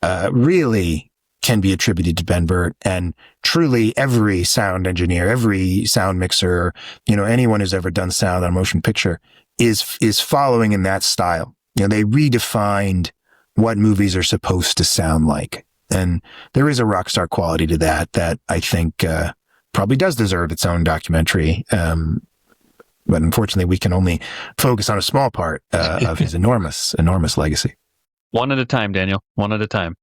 really can be attributed to Ben Burt. And truly every sound engineer, every sound mixer, anyone who's ever done sound on a motion picture is following in that style. They redefined what movies are supposed to sound like. And there is a rock star quality to that I think probably does deserve its own documentary. But unfortunately, we can only focus on a small part of his enormous legacy. One at a time, Daniel. One at a time.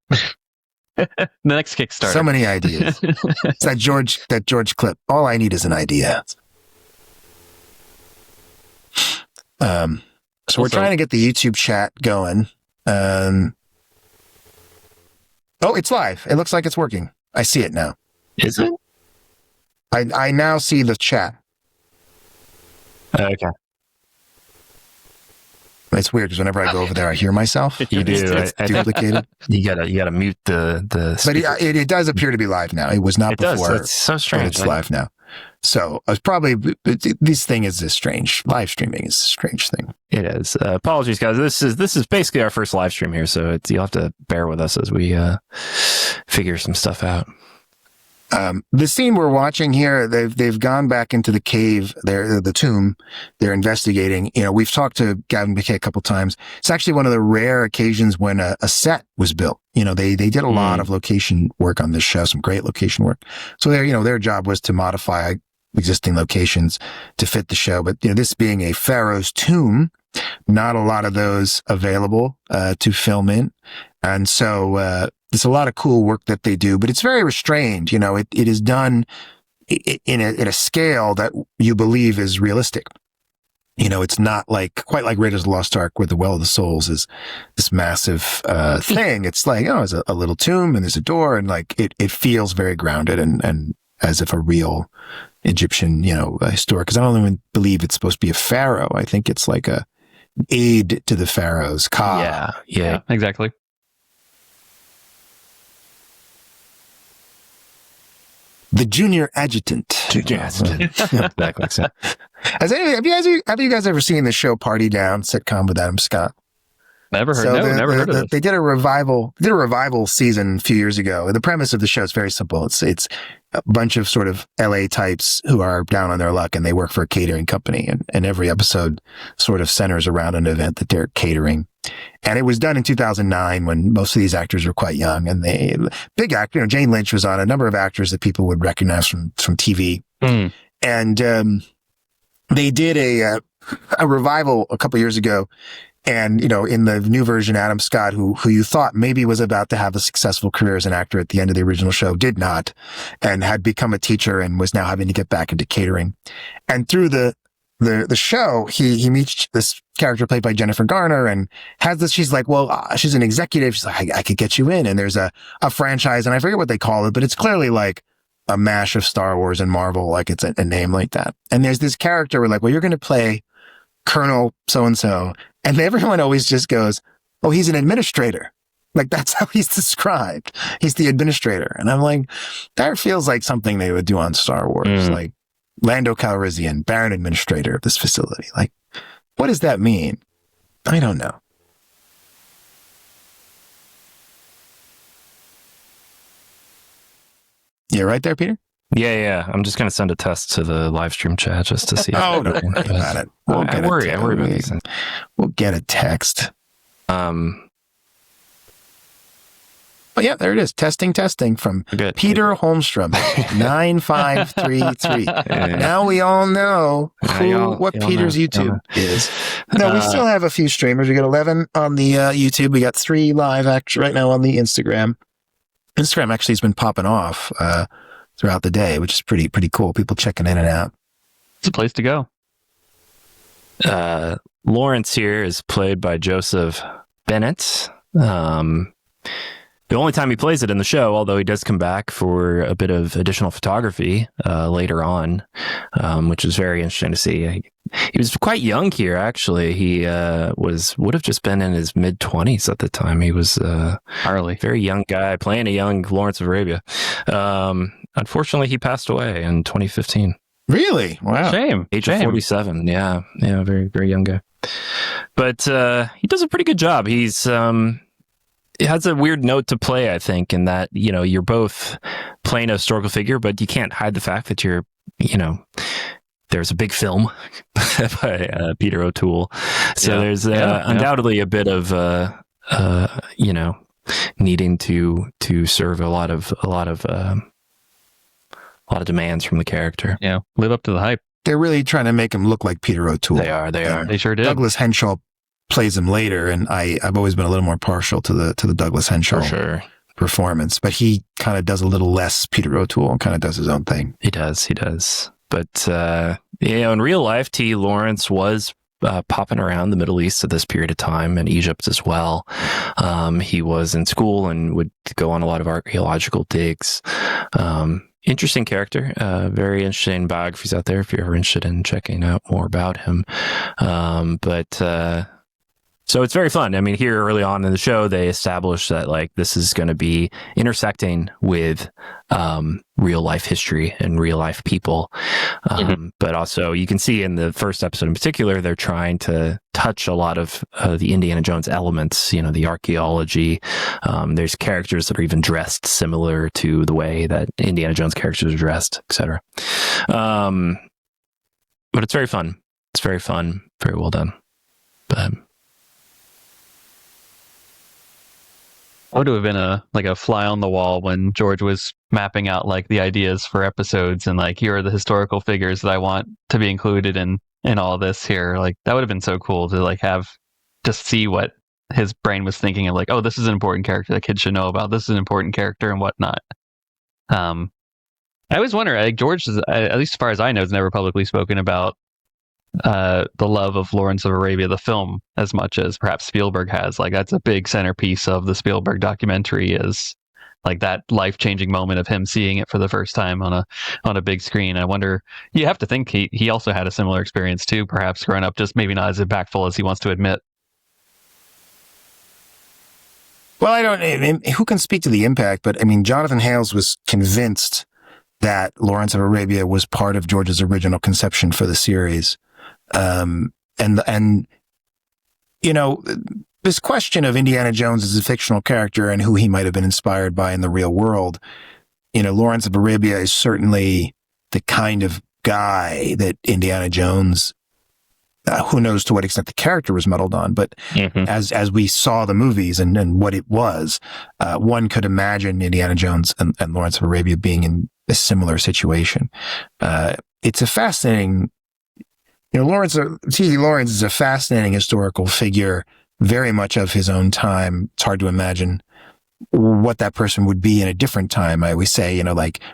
The next Kickstarter. So many ideas. It's that George clip. All I need is an idea. So we're trying to get the YouTube chat going. Oh, it's live. It looks like it's working. I see it now. Is it? I now see the chat. Okay. It's weird because whenever I go over there, I hear myself. You do. It's duplicated. You gotta mute the. But it does appear to be live now. It was not before. It's so strange. It's live now. So it's probably this thing is this strange. Live streaming is a strange thing. It is. Apologies, guys. This is basically our first live stream here, so you'll have to bear with us as we figure some stuff out. The scene we're watching here, they've gone back into the cave, the tomb. They're investigating. We've talked to Gavin McKay a couple times. It's actually one of the rare occasions when a set was built. They did a lot of location work on this show, some great location work. So their job was to modify existing locations to fit the show. But this being a pharaoh's tomb, not a lot of those available to film in, and so. There's a lot of cool work that they do, but it's very restrained. It is done in a scale that you believe is realistic. It's not quite like Raiders of the Lost Ark, where the Well of the Souls is this massive thing. It's like, there's a little tomb and there's a door, and it feels very grounded and as if a real Egyptian, historic. Because I don't even believe it's supposed to be a pharaoh. I think it's like a aid to the pharaohs. Ka. Yeah, exactly. The junior adjutant. Exactly. So. Have you guys ever seen the show Party Down, sitcom with Adam Scott? Never heard of it. They did a revival season a few years ago. The premise of the show is very simple. It's a bunch of sort of LA types who are down on their luck, and they work for a catering company, and every episode sort of centers around an event that they're catering. And it was done in 2009 when most of these actors were quite young, and big actor, Jane Lynch was on, a number of actors that people would recognize from TV. And they did a revival a couple years ago. And, in the new version, Adam Scott, who you thought maybe was about to have a successful career as an actor at the end of the original show, did not, and had become a teacher and was now having to get back into catering. And through the show, he meets this character played by Jennifer Garner and has this, she's like, well, she's an executive. She's like, I could get you in. And there's a franchise, and I forget what they call it, but it's clearly like a mash of Star Wars and Marvel. Like it's a name like that. And there's this character where you're going to play Colonel so-and-so. And everyone always just goes, oh, he's an administrator. That's how he's described. He's the administrator. And I'm like, that feels like something they would do on Star Wars. Lando Calrissian, Baron Administrator of this facility. Like, what does that mean? I don't know. You right there, Peter? Yeah. I'm just going to send a test to the live stream chat just to see. Oh, don't worry about it. I worry about these things. We'll get a text. But yeah, there it is. Testing from Peter Holmstrom, 9533. Now we all know what Peter's YouTube is. No, we still have a few streamers. We got 11 on the YouTube. We got 3 live right now on the Instagram. Instagram actually has been popping off throughout the day, which is pretty cool. People checking in and out. It's a place to go. Lawrence here is played by Joseph Bennett. The only time he plays it in the show, although he does come back for a bit of additional photography later on, which is very interesting to see. He was quite young here, actually. He would have just been in his mid-20s at the time. He was Harley, very young guy playing a young Lawrence of Arabia. Unfortunately, he passed away in 2015. Really? Wow. Shame. Age of 47. Yeah, very, very young guy. But he does a pretty good job. It has a weird note to play, I think, in that, you're both playing a historical figure, but you can't hide the fact that you're, there's a big film by Peter O'Toole. So there's undoubtedly a bit of, needing to serve a lot of demands from the character. Yeah, live up to the hype. They're really trying to make him look like Peter O'Toole. They are. They sure did. Douglas Henshaw plays him later, and I've always been a little more partial to the Douglas Henshaw performance, but he kind of does a little less Peter O'Toole and kind of does his own thing. He does. But in real life, T. Lawrence was popping around the Middle East at this period of time, and Egypt as well. He was in school and would go on a lot of archaeological digs. Interesting character, very interesting biographies out there if you're ever interested in checking out more about him. So it's very fun. I mean, here early on in the show, they established that this is going to be intersecting with real life history and real life people. But also you can see in the first episode in particular, they're trying to touch a lot of the Indiana Jones elements, the archaeology. There's characters that are even dressed similar to the way that Indiana Jones characters are dressed, etc. But it's very fun. It's very fun. Very well done. But would have been a fly on the wall when George was mapping out the ideas for episodes and here are the historical figures that I want to be included in all this here. That would have been so cool to have just see what his brain was thinking of oh, this is an important character that kids should know about. This is an important character and whatnot. I always wonder, George, at least as far as I know, has never publicly spoken about the love of Lawrence of Arabia, the film, as much as perhaps Spielberg has. That's a big centerpiece of the Spielberg documentary, is that life-changing moment of him seeing it for the first time on a big screen. I wonder, you have to think he also had a similar experience too, perhaps growing up, just maybe not as impactful as he wants to admit. Well, who can speak to the impact, but Jonathan Hales was convinced that Lawrence of Arabia was part of George's original conception for the series. This question of Indiana Jones as a fictional character and who he might have been inspired by in the real world, Lawrence of Arabia is certainly the kind of guy that Indiana Jones, who knows to what extent the character was muddled on, but as we saw the movies and what it was, one could imagine Indiana Jones and Lawrence of Arabia being in a similar situation. It's a fascinating, T.D. Lawrence is a fascinating historical figure, very much of his own time. It's hard to imagine what that person would be in a different time. I always say,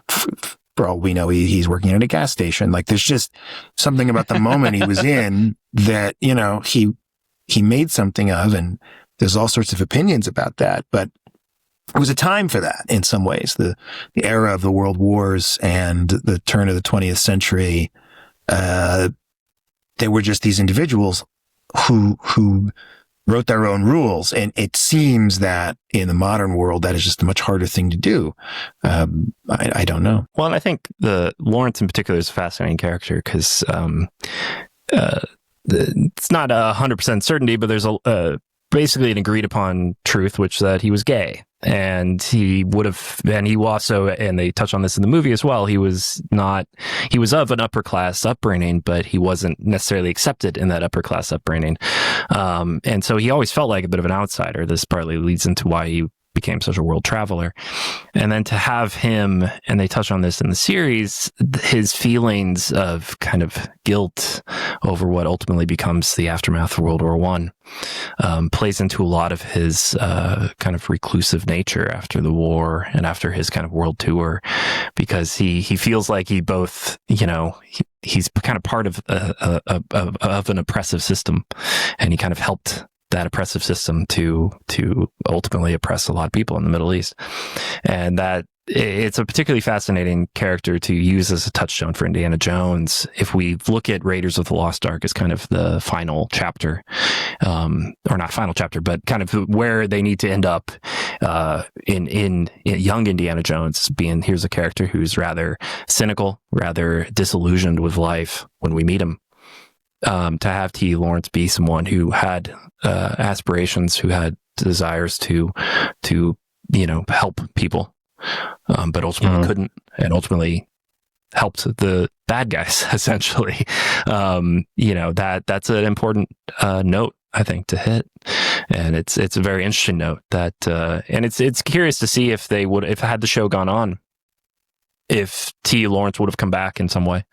for all we know, he's working at a gas station. There's just something about the moment he was in that, he made something of, and there's all sorts of opinions about that. But it was a time for that in some ways. The era of the world wars and the turn of the 20th century, they were just these individuals who wrote their own rules. And it seems that in the modern world, that is just a much harder thing to do. I don't know. Well, and I think Lawrence in particular is a fascinating character because it's not 100% certainty, but there's basically an agreed upon truth, which that he was gay. And he also, and they touch on this in the movie as well, he was of an upper class upbringing, but he wasn't necessarily accepted in that upper class upbringing. And so he always felt like a bit of an outsider. This partly leads into why he became such a world traveler. And then to have him, and they touch on this in the series, his feelings of kind of guilt over what ultimately becomes the aftermath of World War I plays into a lot of his kind of reclusive nature after the war and after his kind of world tour, because he feels like he both, he's kind of part of an oppressive system, and he kind of helped that oppressive system to ultimately oppress a lot of people in the Middle East. And that it's a particularly fascinating character to use as a touchstone for Indiana Jones. If we look at Raiders of the Lost Ark as kind of the final chapter, or not final chapter, but kind of where they need to end up in young Indiana Jones, being here's a character who's rather cynical, rather disillusioned with life when we meet him. To have T. Lawrence be someone who had aspirations, who had desires to help people, but ultimately couldn't, and ultimately helped the bad guys essentially. That's an important note, I think, to hit, and it's a very interesting note that, and it's curious to see if had the show gone on, if T. Lawrence would have come back in some way,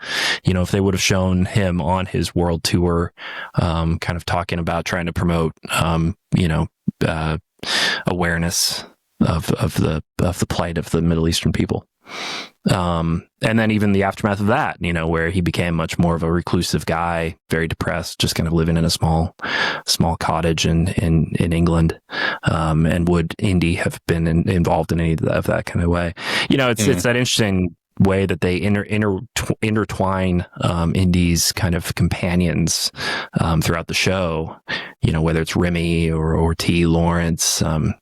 if they would have shown him on his world tour, kind of talking about trying to promote, awareness of the plight of the Middle Eastern people. And then even the aftermath of that, where he became much more of a reclusive guy, very depressed, just kind of living in a small cottage in England. And would Indy have been involved in any of that kind of way? It's that interesting way that they intertwine Indy's kind of companions throughout the show, whether it's Remy or T. Lawrence, and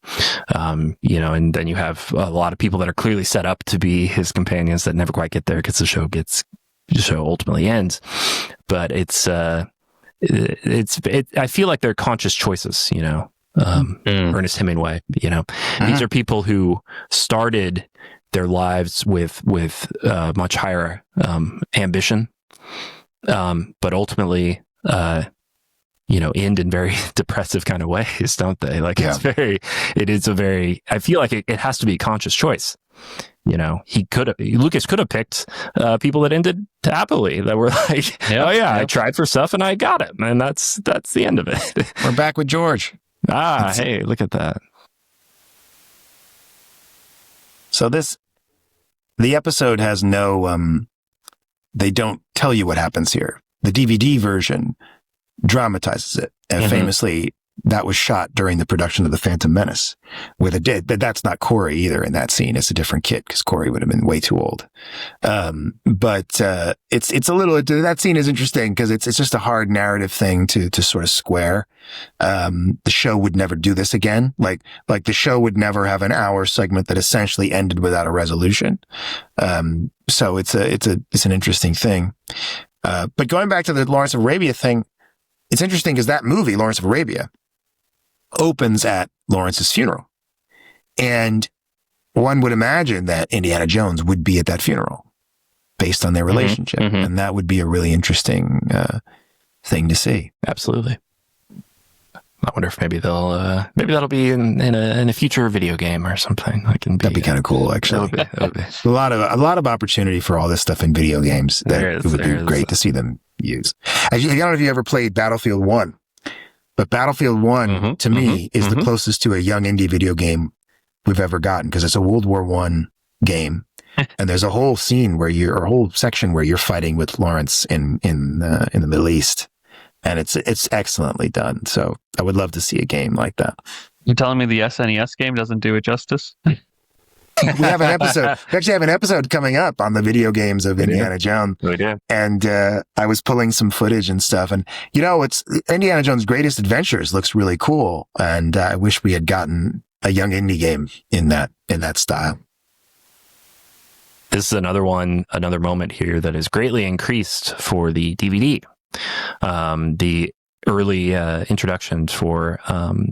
then you have a lot of people that are clearly set up to be his companions that never quite get there because the show ultimately ends. But I feel like they're conscious choices, Ernest Hemingway, these are people who started their lives with much higher ambition, but ultimately, end in very depressive kind of ways, don't they? Like I feel like it has to be a conscious choice. Lucas could have picked people that ended happily, that were like, I tried for stuff and I got it, and that's the end of it. We're back with George. Hey, look at that. So the episode has no, they don't tell you what happens here. The DVD version dramatizes it. And famously, that was shot during the production of The Phantom Menace, but that's not Corey either in that scene. It's a different kid because Corey would have been way too old. But it's a little, that scene is interesting because it's just a hard narrative thing to sort of square. The show would never do this again. Like the show would never have an hour segment that essentially ended without a resolution. So it's an interesting thing. But going back to the Lawrence of Arabia thing, it's interesting because that movie, Lawrence of Arabia, opens at Lawrence's funeral. And one would imagine that Indiana Jones would be at that funeral based on their relationship. And that would be a really interesting thing to see. Absolutely. I wonder if maybe that'll be in a future video game or something. That'd be kind of cool, actually. That would be. a lot of opportunity for all this stuff in video games. It would be great to see them use. I don't know if you ever played Battlefield 1, but Battlefield 1 to me is the closest to a Young Indy video game we've ever gotten, because it's a World War I game. And there's a whole scene a whole section where you're fighting with Lawrence in the Middle East. And it's excellently done. So I would love to see a game like that. You're telling me the SNES game doesn't do it justice? We have an episode. We actually have an episode coming up on the video games of Indiana Jones. We do. And I was pulling some footage and stuff. And, it's Indiana Jones' Greatest Adventures looks really cool. And I wish we had gotten a Young Indy game in that style. This is another moment here that is greatly increased for the DVD. The early introductions for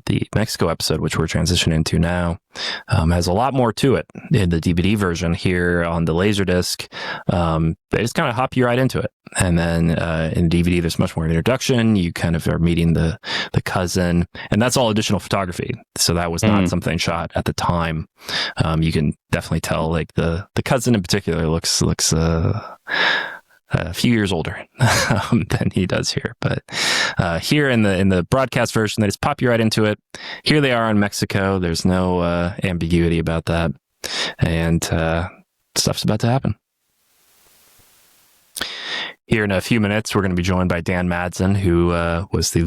the Mexico episode, which we're transitioning to now, has a lot more to it. In the DVD version here on the LaserDisc, they just kind of hop you right into it. And then in DVD, there's much more introduction. You kind of are meeting the cousin, and that's all additional photography. So that was not something shot at the time. You can definitely tell, like the cousin in particular looks a few years older than he does here. But here in the broadcast version, they just pop you right into it. Here they are in Mexico. There's no ambiguity about that. And stuff's about to happen. Here in a few minutes, we're going to be joined by Dan Madsen, who was the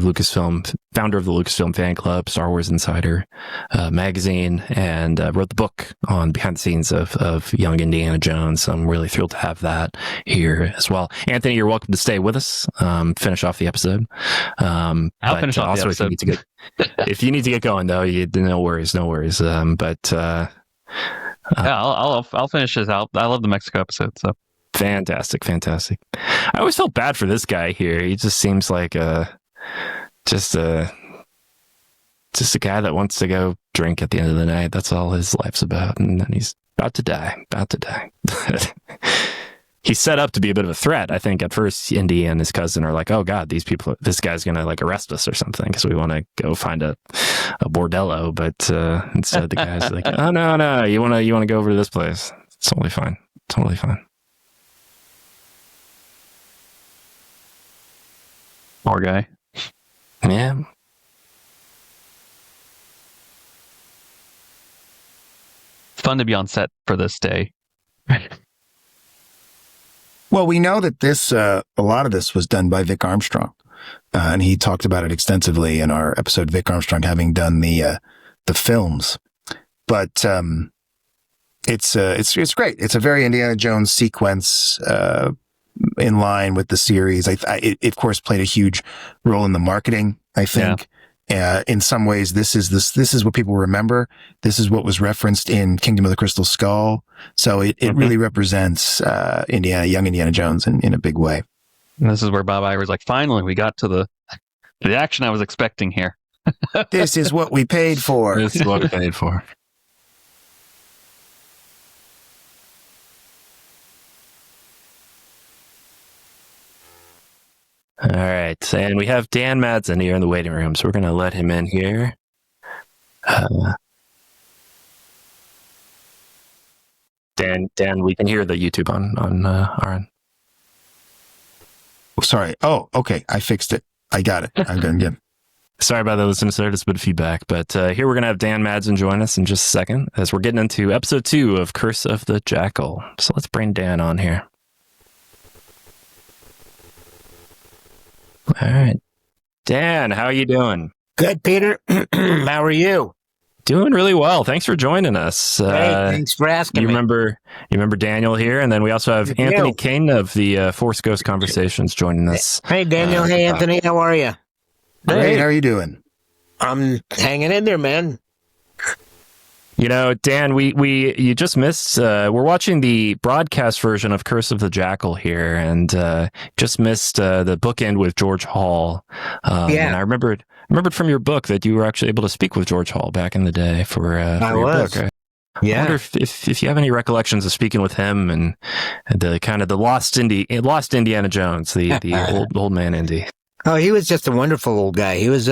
founder of the Lucasfilm Fan Club, Star Wars Insider magazine, and wrote the book on behind the scenes of Young Indiana Jones. I'm really thrilled to have that here as well. Anthony, you're welcome to stay with us, finish off the episode. I'll finish off the episode. If you need to get going, though, no worries. Yeah, I'll finish this out. I love the Mexico episode, so. Fantastic. I always felt bad for this guy here. He just seems like just a guy that wants to go drink at the end of the night. That's all his life's about. And then he's about to die. He's set up to be a bit of a threat. I think at first Indy and his cousin are like, oh God, this guy's going to like arrest us or something because we want to go find a bordello. But instead the guy's like, oh no, you want to go over to this place. It's totally fine. Poor guy. Yeah. Fun to be on set for this day. Well, we know that a lot of this was done by Vic Armstrong, and he talked about it extensively in our episode. Vic Armstrong having done the films, but it's great. It's a very Indiana Jones sequence. In line with the series. It of course played a huge role in the marketing, I think. Yeah. In some ways, this is what people remember. This is what was referenced in Kingdom of the Crystal Skull. So it really represents Young Indiana Jones in a big way. And this is where Bob Iger's like, finally, we got to the action I was expecting here. This is what we paid for. This is what we paid for. All right, and we have Dan Madsen here in the waiting room, so we're going to let him in here. Dan, we can hear the YouTube on our end. Oh, sorry. Oh, okay. I fixed it. I got it. I'm going again. Sorry about that, listeners. There's a bit of feedback, but here we're going to have Dan Madsen join us in just a second as we're getting into episode 2 of Curse of the Jackal. So let's bring Dan on here. All right. Dan, how are you doing? Good, Peter. How are you? Doing really well. Thanks for joining us. Hey, thanks for asking you me. Remember Daniel here, and then we also have Anthony Kane of the Force Ghost Conversations joining us. Hey, Daniel. Hey, Anthony. How are you? Great. How are you doing? I'm hanging in there, man. You know, Dan, you just missed. We're watching the broadcast version of Curse of the Jackal here, and just missed the bookend with George Hall. And I remembered from your book that you were actually able to speak with George Hall back in the day for your book. I wonder if you have any recollections of speaking with him and the kind of the lost Indiana Jones, the old man Indy. Oh, he was just a wonderful old guy. He was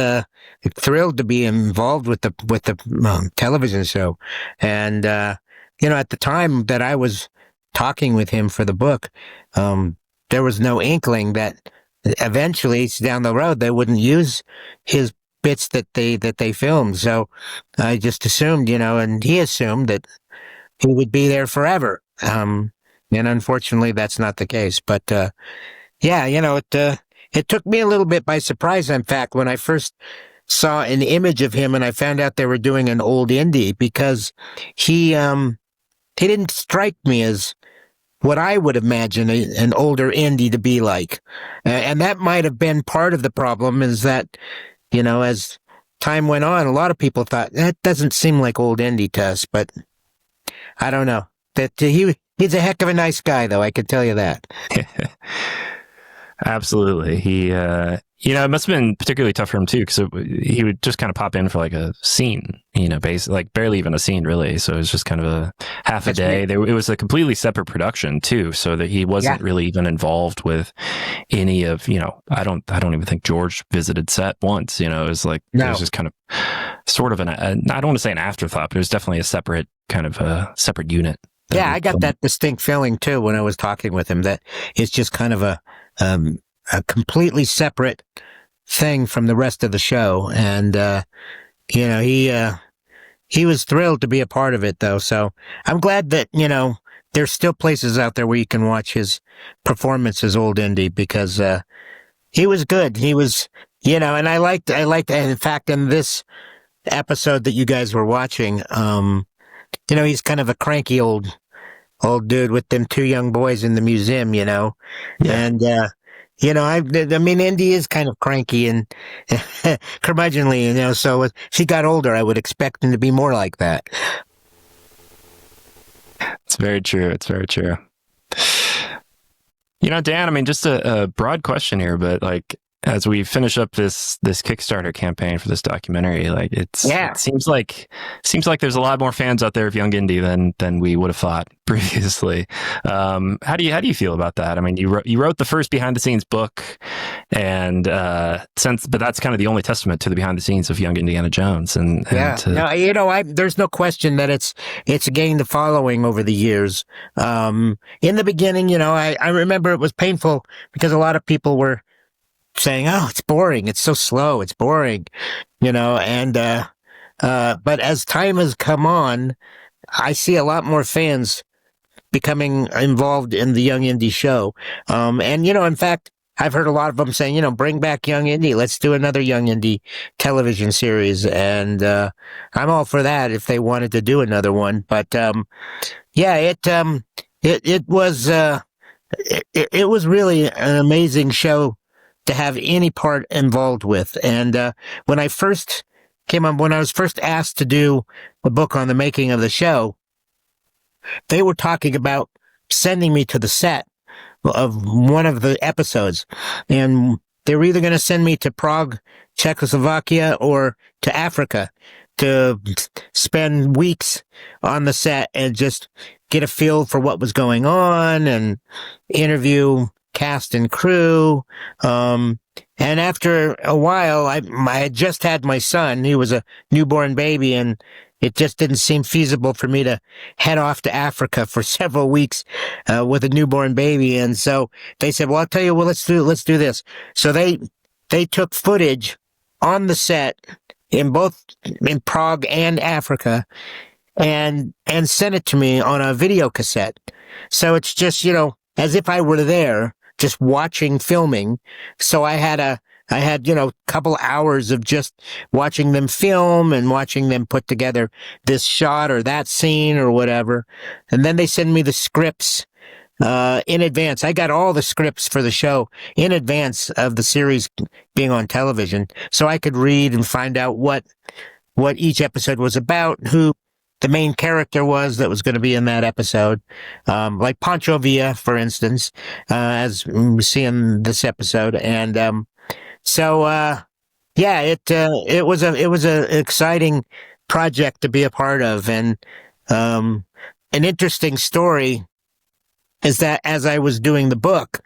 thrilled to be involved with the television show, and at the time that I was talking with him for the book, there was no inkling that eventually down the road they wouldn't use his bits that they filmed. So I just assumed, and he assumed that he would be there forever. And unfortunately, that's not the case. But it took me a little bit by surprise, in fact, when I first saw an image of him and I found out they were doing an Old Indy, because he he didn't strike me as what I would imagine an older Indy to be like. And that might have been part of the problem, is that, as time went on, a lot of people thought, that doesn't seem like Old Indy to us, but I don't know. That he's a heck of a nice guy, though, I can tell you that. Absolutely. He, it must have been particularly tough for him too, because he would just kind of pop in for like a scene, basically, like barely even a scene really. So it was just kind of a half a day. It was a completely separate production too, so that he wasn't really even involved with any of, I don't even think George visited set once. It was like, it was just kind of sort of I don't want to say an afterthought, but it was definitely a separate kind of a separate unit. Yeah, I got that distinct feeling too when I was talking with him, that it's just kind of a completely separate thing from the rest of the show. And, he was thrilled to be a part of it, though. So I'm glad that, there's still places out there where you can watch his performance as Old Indy, because he was good. He was, and I liked, and in fact, in this episode that you guys were watching, he's kind of a cranky old dude with them two young boys in the museum, and, I mean, Indy is kind of cranky and curmudgeonly, so as he got older, I would expect him to be more like that. It's very true. It's very true. Dan, I mean, just a broad question here, but like, as we finish up this Kickstarter campaign for this documentary, like it seems like there's a lot more fans out there of Young Indy than we would have thought previously. How do you feel about that? I mean, you wrote the first behind the scenes book, and but that's kind of the only testament to the behind the scenes of Young Indiana Jones. There's no question that it's gained the following over the years. In the beginning, I remember it was painful because a lot of people were saying, "Oh, it's boring. It's so slow. It's boring," but as time has come on, I see a lot more fans becoming involved in the Young Indy show. In fact, I've heard a lot of them saying, bring back Young Indy. Let's do another Young Indy television series. And, I'm all for that if they wanted to do another one. But, it was really an amazing show to have any part involved with. And when I was first asked to do a book on the making of the show, they were talking about sending me to the set of one of the episodes. And they were either going to send me to Prague, Czechoslovakia, or to Africa to spend weeks on the set and just get a feel for what was going on and interview cast and crew. And after a while, I had just had my son. He was a newborn baby, and it just didn't seem feasible for me to head off to Africa for several weeks with a newborn baby. And so they said, "Well, I'll tell you what, let's do this." So they took footage on the set in Prague and Africa, and sent it to me on a video cassette. So it's just, as if I were there, just watching filming. So I had a couple hours of just watching them film and watching them put together this shot or that scene or whatever. And then they send me the scripts in advance. I got all the scripts for the show in advance of the series being on television, so I could read and find out what each episode was about, who the main character was that was going to be in that episode, like Pancho Villa, for instance, as we see in this episode. And it was an exciting project to be a part of. And an interesting story is that as I was doing the book,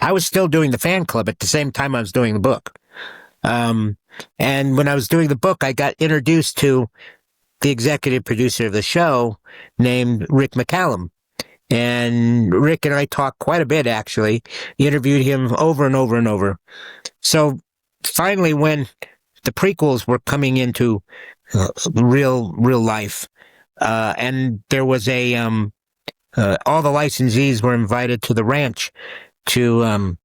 I was still doing the fan club at the same time I was doing the book. And when I was doing the book, I got introduced to the executive producer of the show named Rick McCallum. And Rick and I talked quite a bit, actually. Interviewed him over and over and over. So finally, when the prequels were coming into real life, and there was all the licensees were invited to the ranch to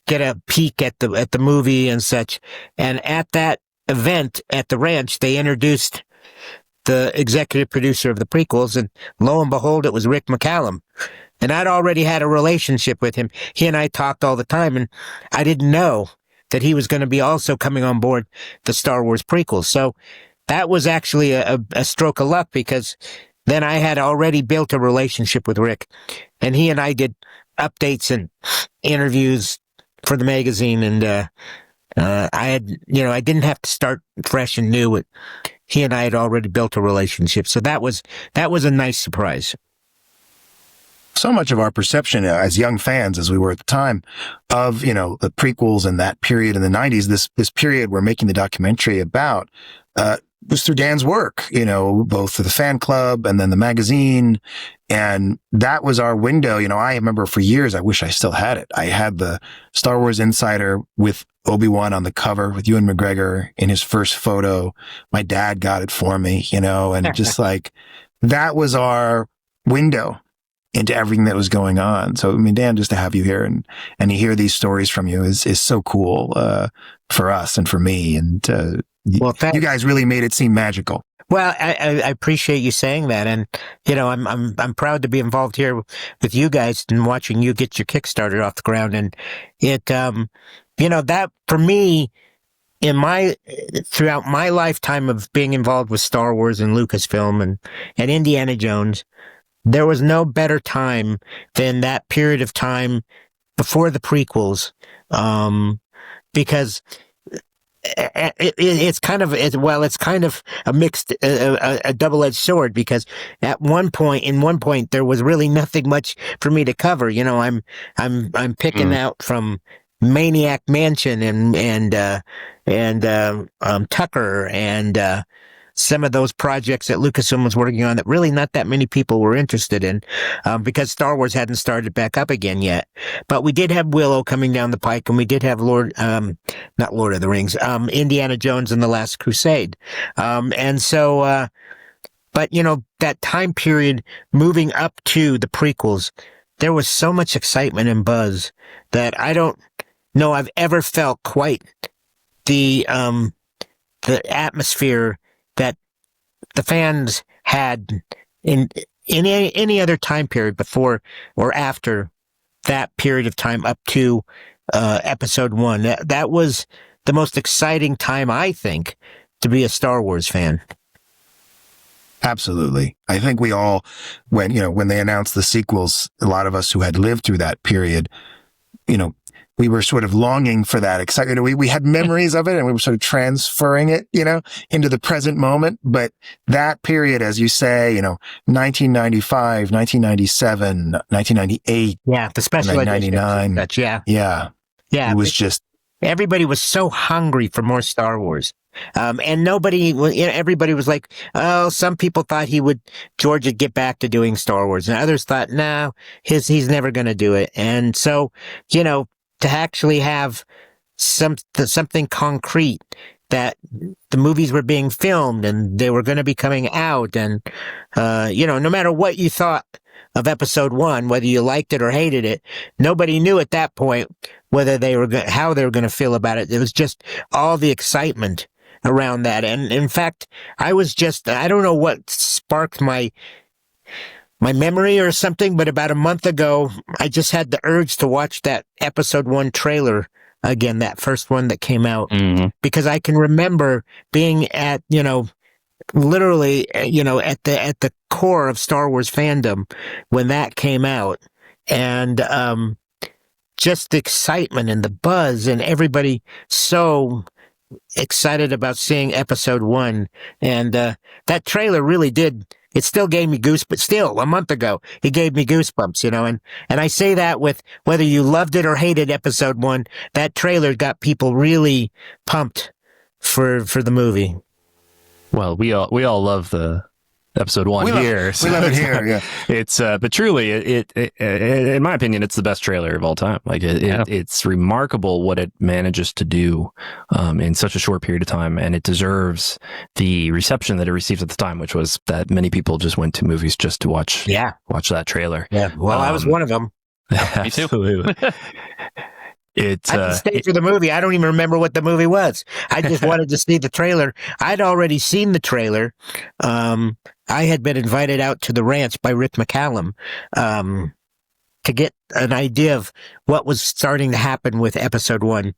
get a peek at the movie and such. And at that event at the ranch, they introduced the executive producer of the prequels, and lo and behold, it was Rick McCallum. And I'd already had a relationship with him. He and I talked all the time, and I didn't know that he was going to be also coming on board the Star Wars prequels. So that was actually a stroke of luck, because then I had already built a relationship with Rick, and he and I did updates and interviews for the magazine, and I didn't have to start fresh and new. He and I had already built a relationship, so that was a nice surprise. So much of our perception as young fans, as we were at the time, of, the prequels and that period in the 90s, this period we're making the documentary about, was through Dan's work, both for the fan club and then the magazine. And that was our window. I remember for years, I wish I still had it. I had the Star Wars Insider with Obi-Wan on the cover with Ewan McGregor in his first photo. My dad got it for me, and just like, that was our window into everything that was going on. So, Dan, just to have you here and to hear these stories from you is so cool, for us and for me. And, you guys really made it seem magical. Well, I appreciate you saying that, and I'm proud to be involved here with you guys and watching you get your Kickstarter off the ground. And it, that for me, throughout my lifetime of being involved with Star Wars and Lucasfilm and Indiana Jones, there was no better time than that period of time before the prequels, because it's kind of a mixed, a double-edged sword, because in one point, there was really nothing much for me to cover. I'm picking out from Maniac Mansion and Tucker and some of those projects that Lucasfilm was working on that really not that many people were interested in, because Star Wars hadn't started back up again yet. But we did have Willow coming down the pike, and we did have not Lord of the Rings, Indiana Jones and the Last Crusade. And so, but that time period moving up to the prequels, there was so much excitement and buzz that I don't know I've ever felt quite the atmosphere that the fans had in any other time period before or after that period of time up to episode 1. That was the most exciting time, I think, to be a Star Wars fan. Absolutely. I think we all, when they announced the sequels, a lot of us who had lived through that period, we were sort of longing for that excitement. We had memories of it, and we were sort of transferring it, into the present moment. But that period, as you say, 1995, 1997, 1998. Yeah, the special 1999. Yeah. It was just, everybody was so hungry for more Star Wars. And everybody was like, oh, some people thought George would get back to doing Star Wars, and others thought, no, he's never going to do it. And so, to actually have something concrete, that the movies were being filmed and they were going to be coming out, and no matter what you thought of episode 1, whether you liked it or hated it, nobody knew at that point whether how they were going to feel about it. It was just all the excitement around that. And in fact, I don't know what sparked my memory or something, but about a month ago, I just had the urge to watch that episode 1 trailer again, that first one that came out, because I can remember being at, literally, at the core of Star Wars fandom when that came out, and just the excitement and the buzz and everybody so excited about seeing episode 1. And that trailer really did. It still gave me goosebumps. Still, a month ago, it gave me goosebumps, and I say that with whether you loved it or hated episode 1, that trailer got people really pumped for the movie. Well, we all love the episode 1 here. We love it here. Yeah, it's but truly, it in my opinion, it's the best trailer of all time. Like it's remarkable what it manages to do in such a short period of time, and it deserves the reception that it received at the time, which was that many people just went to movies just to watch that trailer. Yeah, well, I was one of them. Me too. Absolutely. I didn't stay for the movie. I don't even remember what the movie was. I just wanted to see the trailer. I'd already seen the trailer. I had been invited out to the ranch by Rick McCallum to get an idea of what was starting to happen with episode 1.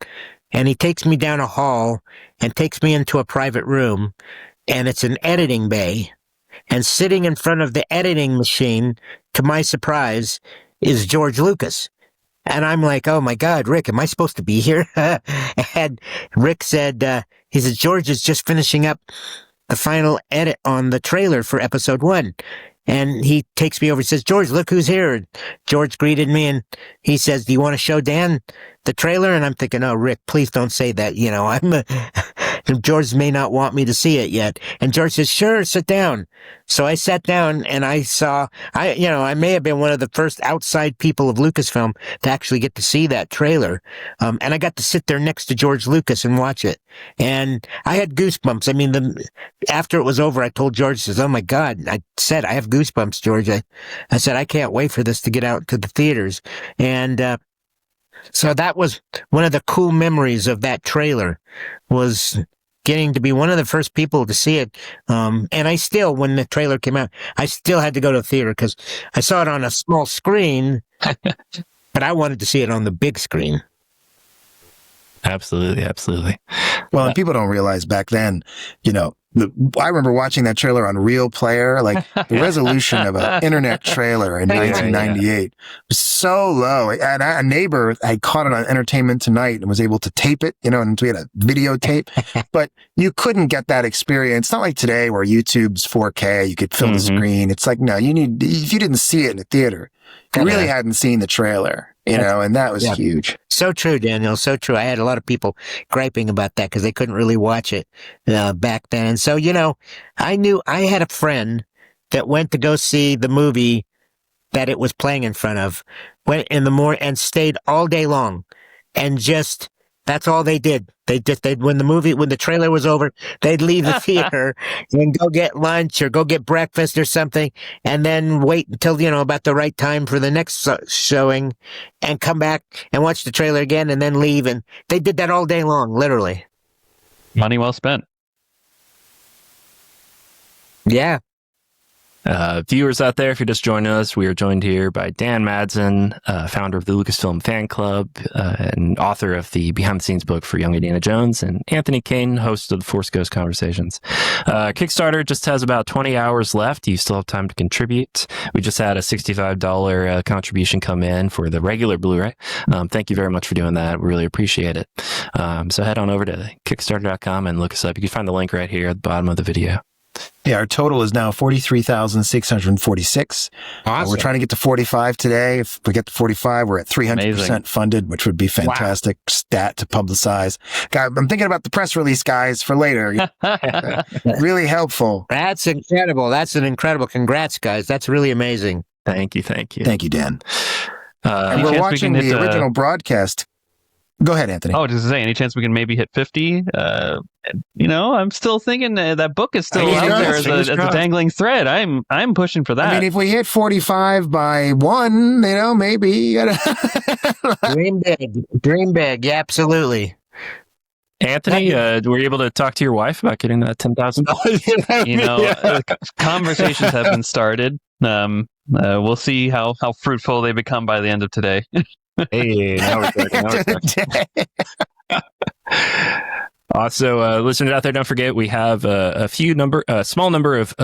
And he takes me down a hall and takes me into a private room, and it's an editing bay. And sitting in front of the editing machine, to my surprise, is George Lucas. And I'm like, oh my God, Rick, am I supposed to be here? And Rick said, he said, George is just finishing up the final edit on the trailer for episode 1. And he takes me over, he says, George, look who's here. And George greeted me and he says, do you want to show Dan the trailer? And I'm thinking, oh, Rick, please don't say that. You know, George may not want me to see it yet. And George says, sure, sit down. So I sat down and I saw, I may have been one of the first outside people of Lucasfilm to actually get to see that trailer. And I got to sit there next to George Lucas and watch it. And I had goosebumps. I mean, after it was over, I told George, says, oh my God, I said, I have goosebumps, George. I said, I can't wait for this to get out to the theaters. And, so that was one of the cool memories of that trailer, was getting to be one of the first people to see it. And I still, when the trailer came out, I still had to go to the theater because I saw it on a small screen, but I wanted to see it on the big screen. Absolutely, absolutely. Well, and people don't realize back then, I remember watching that trailer on Real Player, like the resolution of an internet trailer in 1998 was so low. And a neighbor had caught it on Entertainment Tonight and was able to tape it, and we had a videotape, but you couldn't get that experience. It's not like today where YouTube's 4K, you could fill the screen. It's like, no, if you didn't see it in the theater, you really hadn't seen the trailer. And that was huge. So true, Daniel. So true. I had a lot of people griping about that because they couldn't really watch it back then. And so, I knew I had a friend that went to go see the movie that it was playing in front of, went in the morning and stayed all day long, and just that's all they did. When the trailer was over, they'd leave the theater and go get lunch or go get breakfast or something, and then wait until, about the right time for the next showing and come back and watch the trailer again and then leave. And they did that all day long, literally. Money well spent. Yeah. Viewers out there, if you're just joining us, we are joined here by Dan Madsen, founder of the Lucasfilm Fan Club and author of the behind-the-scenes book for Young Indiana Jones, and Anthony Kane, host of the Force Ghost Conversations. Kickstarter just has about 20 hours left. You still have time to contribute. We just had a $65 contribution come in for the regular Blu-ray. Thank you very much for doing that. We really appreciate it. So head on over to Kickstarter.com and look us up. You can find the link right here at the bottom of the video. Yeah, our total is now 43,646. Awesome. We're trying to get to 45 today. If we get to 45, we're at 300% funded, which would be fantastic stat to publicize. God, I'm thinking about the press release, guys, for later. Really helpful. That's incredible. That's an incredible. Congrats, guys. That's really amazing. Thank you. Thank you. Thank you, Dan. And we're watching the original broadcast. Go ahead, Anthony. Oh, just to say, any chance we can maybe hit 50? I'm still thinking that book is still out there as a dangling thread. I'm pushing for that. I mean, if we hit 45 by 1, maybe. Dream big. Yeah, absolutely. Anthony, were you able to talk to your wife about getting that 10,000? Conversations have been started. We'll see how fruitful they become by the end of today. Hey, now we're talking. Also, listeners out there, don't forget we have a small number of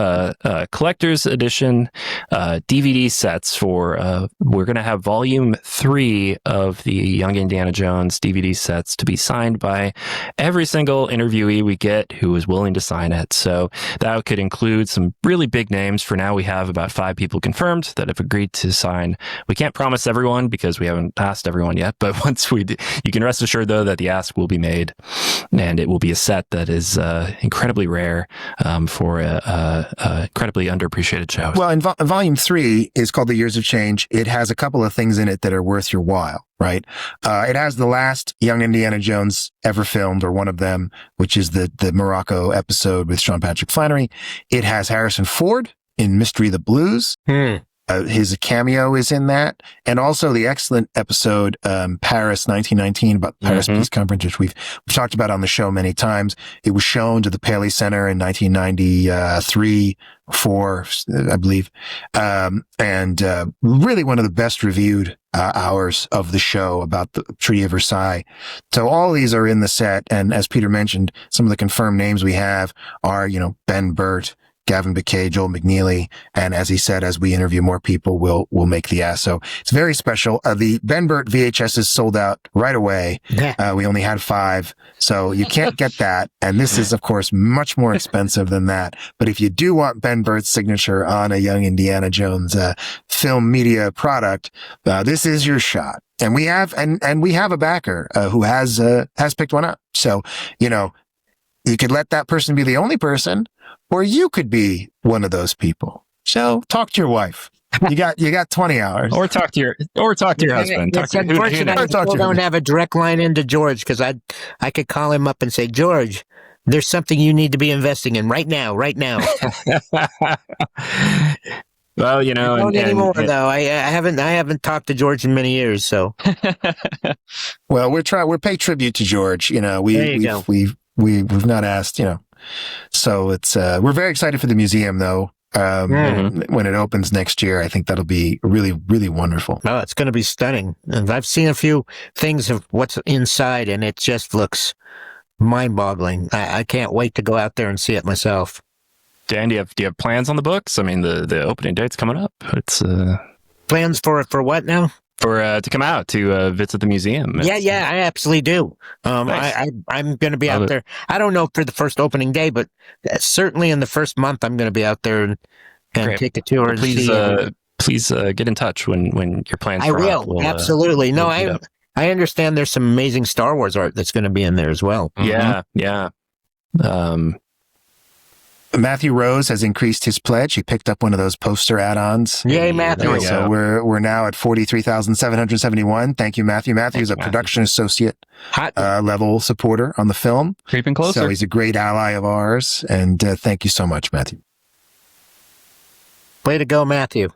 collector's edition DVD sets for. We're going to have volume 3 of the Young Indiana Jones DVD sets to be signed by every single interviewee we get who is willing to sign it. So that could include some really big names. For now, we have about 5 people confirmed that have agreed to sign. We can't promise everyone because we haven't asked everyone yet. But once we do, you can rest assured though that the ask will be made, and it will be a set that is incredibly rare for a incredibly underappreciated show. Well, and volume 3 is called The Years of Change. It has a couple of things in it that are worth your while, right? It has the last Young Indiana Jones ever filmed, or one of them, which is the Morocco episode with Sean Patrick Flanery. It has Harrison Ford in Mystery of the Blues. His cameo is in that. And also the excellent episode, Paris 1919, about the Paris Peace Conference, which we've talked about on the show many times. It was shown to the Paley Center in 1993, 4, I believe. And really one of the best reviewed hours of the show about the Treaty of Versailles. So all these are in the set. And as Peter mentioned, some of the confirmed names we have are, Ben Burt, Gavin Bacay, Joel McNeely, and as he said, as we interview more people, we'll make the ask. So it's very special. The Ben Burt VHS is sold out right away. We only had 5, so you can't get that. And this is, of course, much more expensive than that. But if you do want Ben Burt's signature on a Young Indiana Jones film media product, this is your shot. And we have a backer who has picked one up. So you could let that person be the only person, or you could be one of those people. So talk to your wife. You got 20 hours. Or talk to your husband. It's unfortunate I still don't have a direct line into George, because I could call him up and say, George, there's something you need to be investing in right now. Well, don't anymore though. I haven't talked to George in many years. So, well, we're paying tribute to George. We've not asked. So it's we're very excited for the museum though. When it opens next year, I think that'll be really, really wonderful. Oh, it's going to be stunning. And I've seen a few things of what's inside, and it just looks mind-boggling. I can't wait to go out there and see it myself. Dan, do you have plans on the books? I mean, the opening date's coming up. It's plans for what now? For to come out to visit the museum. Yeah, I absolutely do. Nice. I'm going to be out there. I don't know for the first opening day, but certainly in the first month, I'm going to be out there and take a tour. Well, please get in touch when your plans. I will absolutely. No, I understand there's some amazing Star Wars art that's going to be in there as well. Yeah. Matthew Rose has increased his pledge. He picked up one of those poster add-ons. Yay, Matthew! So we're now at 43,771. Thank you, Matthew. Matthew's a production associate level supporter on the film. Creeping closer. So he's a great ally of ours. And thank you so much, Matthew. Way to go, Matthew.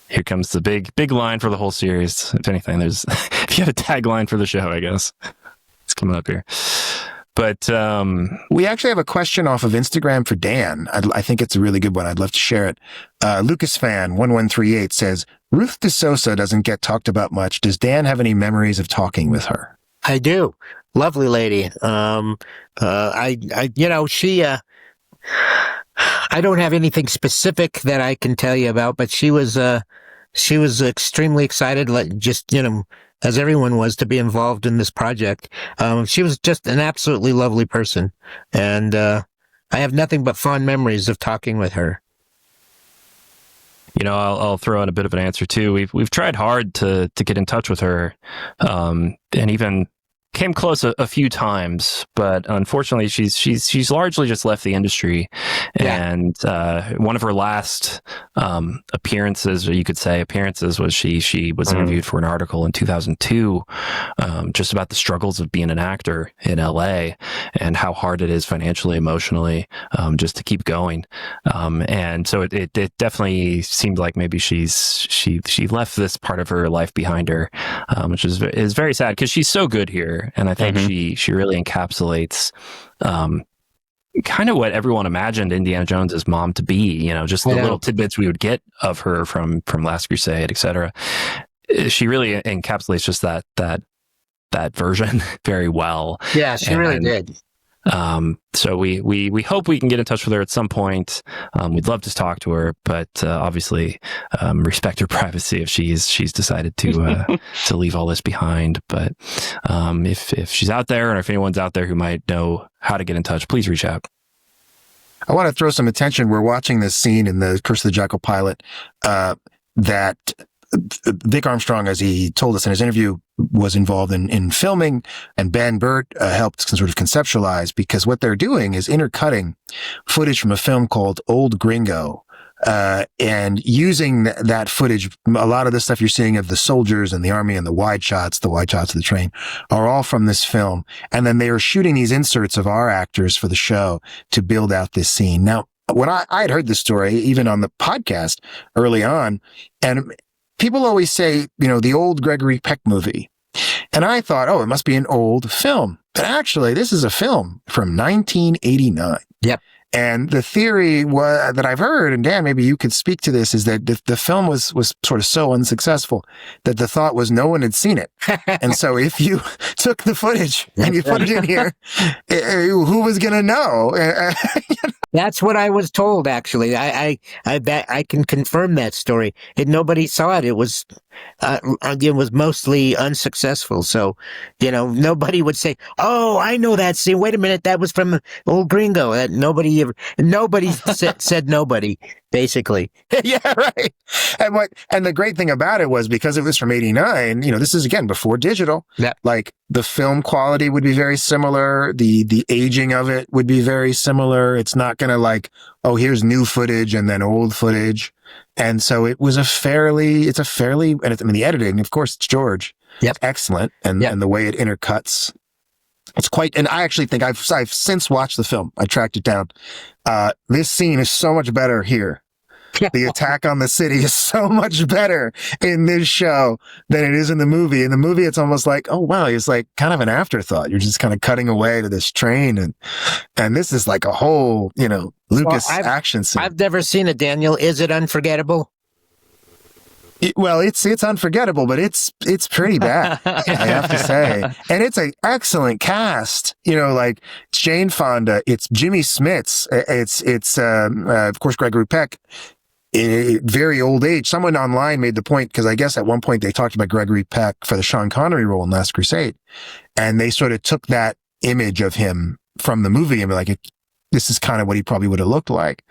Here comes the big line for the whole series. If anything, if you had a tagline for the show, I guess it's coming up here. But we actually have a question off of Instagram for Dan. I think it's a really good one. I'd love to share it. Lucas Fan 1138 says, Ruth DeSosa doesn't get talked about much. Does Dan have any memories of talking with her? I do. Lovely lady. She. I don't have anything specific that I can tell you about, but she was extremely excited, as everyone was, to be involved in this project. She was just an absolutely lovely person, and I have nothing but fond memories of talking with her. I'll throw in a bit of an answer too. We've tried hard to get in touch with her, and even came close a few times, but unfortunately she's largely just left the industry. And one of her last appearances, or you could say appearances, was she was interviewed for an article in 2002 just about the struggles of being an actor in LA and how hard it is financially, emotionally, just to keep going. And so it definitely seemed like maybe she left this part of her life behind her, which is very sad, because she's so good here. And I think she really encapsulates kind of what everyone imagined Indiana Jones's mom to be, just the little tidbits we would get of her from Last Crusade, etc. She really encapsulates just that version very well. Yeah, she really did. So we hope we can get in touch with her at some point. We'd love to talk to her, but obviously respect her privacy if she's decided to leave all this behind. But if she's out there, or if anyone's out there who might know how to get in touch, please reach out. I want to throw some attention. We're watching this scene in the Curse of the Jackal pilot that Vic Armstrong, as he told us in his interview, was involved in filming, and Ben Burt helped sort of conceptualize, because what they're doing is intercutting footage from a film called Old Gringo, and using that footage. A lot of the stuff you're seeing of the soldiers and the army and the wide shots of the train are all from this film. And then they are shooting these inserts of our actors for the show to build out this scene. Now, when I had heard this story, even on the podcast early on, and people always say, the old Gregory Peck movie. And I thought, it must be an old film. But actually, this is a film from 1989. Yep. And the theory that I've heard, and Dan, maybe you could speak to this, is that the film was sort of so unsuccessful that the thought was no one had seen it. And so if you took the footage and you put it in here, who was going to know? That's what I was told, actually. I can confirm that story. Nobody saw it. It was mostly unsuccessful. So, nobody would say, "Oh, I know that scene. Wait a minute, that was from Old Gringo." Nobody said nobody, basically. Yeah, right. And the great thing about it was, because it was from 89, this is again before digital. Yeah. Like, the film quality would be very similar. The aging of it would be very similar. It's not going to here's new footage and then old footage. And so it was the editing, of course, it's George. Yep. Excellent. And the way it intercuts. It's quite, and I actually think I've since watched the film. I tracked it down. This scene is so much better here. The attack on the city is so much better in this show than it is in the movie. In the movie, it's almost like, oh wow, it's like kind of an afterthought. You're just kind of cutting away to this train, and this is like a whole, Lucas action scene. I've never seen it, Daniel. Is it unforgettable? It's unforgettable, but it's pretty bad, I have to say. And it's an excellent cast. It's Jane Fonda, it's Jimmy Smits, it's of course Gregory Peck. In very old age. Someone online made the point, because I guess at one point they talked about Gregory Peck for the Sean Connery role in Last Crusade, and they sort of took that image of him from the movie and were like, this is kind of what he probably would have looked like.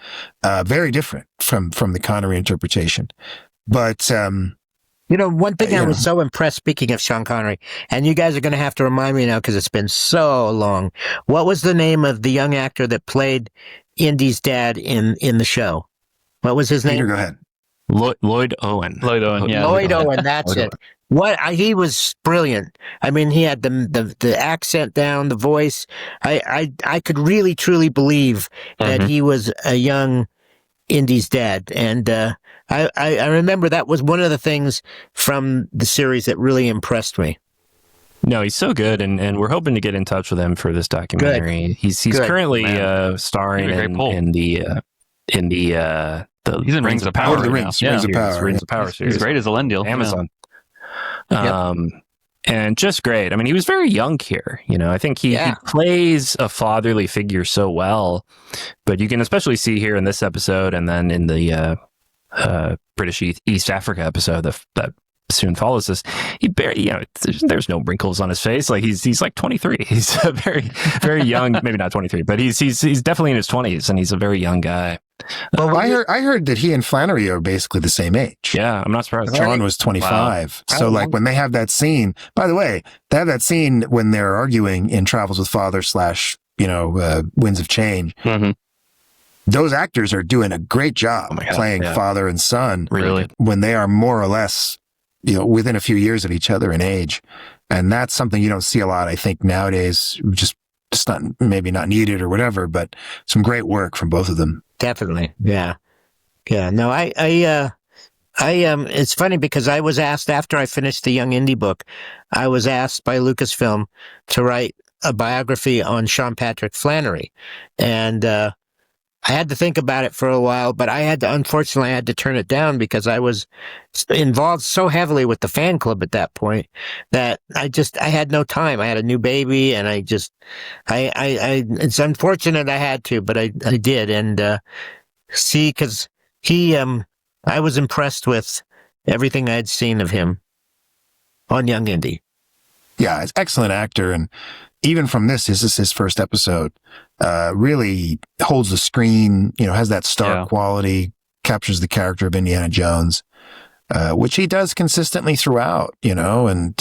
Very different from the Connery interpretation. But one thing I was so impressed, speaking of Sean Connery, and you guys are going to have to remind me now because it's been so long. What was the name of the young actor that played Indy's dad in the show? What was his name? Peter, go ahead. Lloyd Owen. Lloyd Owen, yeah. Lloyd Owen, that's it. He was brilliant. I mean, he had the accent down, the voice. I could really, truly believe that he was a young Indy's dad. And I remember that was one of the things from the series that really impressed me. No, he's so good, and we're hoping to get in touch with him for this documentary. Good. He's currently starring in the he's in Rings of Power. Rings of Power series. He's great as Elendil. Amazon. And just great. I mean, he was very young here. I think he plays a fatherly figure so well, but you can especially see here in this episode, and then in the British East Africa episode that soon follows this, he barely, there's no wrinkles on his face. Like he's like 23. He's a very, very young, maybe not 23, but he's definitely in his 20s, and he's a very young guy. Well, I heard that he and Flanery are basically the same age. Yeah, I'm not surprised. Sean was 25. Wow. So when they have that scene, by the way, they have that scene when they're arguing in Travels with Father / Winds of Change. Mm-hmm. Those actors are doing a great job playing father and son. Really? When they are more or less, within a few years of each other in age. And that's something you don't see a lot, I think, nowadays. Just not, maybe not needed or whatever, but some great work from both of them. Definitely. Yeah. Yeah. No, it's funny because I was asked after I finished the Young Indy book, I was asked by Lucasfilm to write a biography on Sean Patrick Flanery. And, I had to think about it for a while, but unfortunately, I had to turn it down because I was involved so heavily with the fan club at that point that I had no time. I had a new baby, and it's unfortunate I had to, but I did. And, cause I was impressed with everything I had seen of him on Young Indy. Yeah, he's an excellent actor. And even from this is his first episode. Really holds the screen, has that star quality, captures the character of Indiana Jones, which he does consistently throughout, and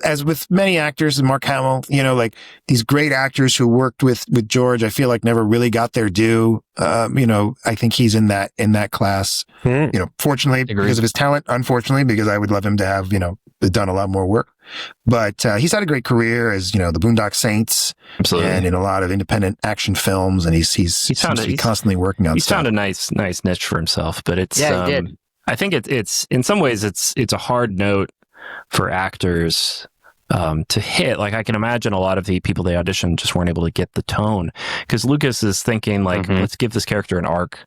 as with many actors, and Mark Hamill, like these great actors who worked with George, I feel like never really got their due. I think he's in that class. Fortunately because of his talent, unfortunately because I would love him to have done a lot more work. But he's had a great career as the Boondock Saints, absolutely, and in a lot of independent action films, and he's constantly working on. He's stuff. found a nice niche for himself, but it's he did. I think it's in some ways it's a hard note for actors to hit. Like I can imagine a lot of the people they auditioned just weren't able to get the tone because Lucas is thinking like, let's give this character an arc.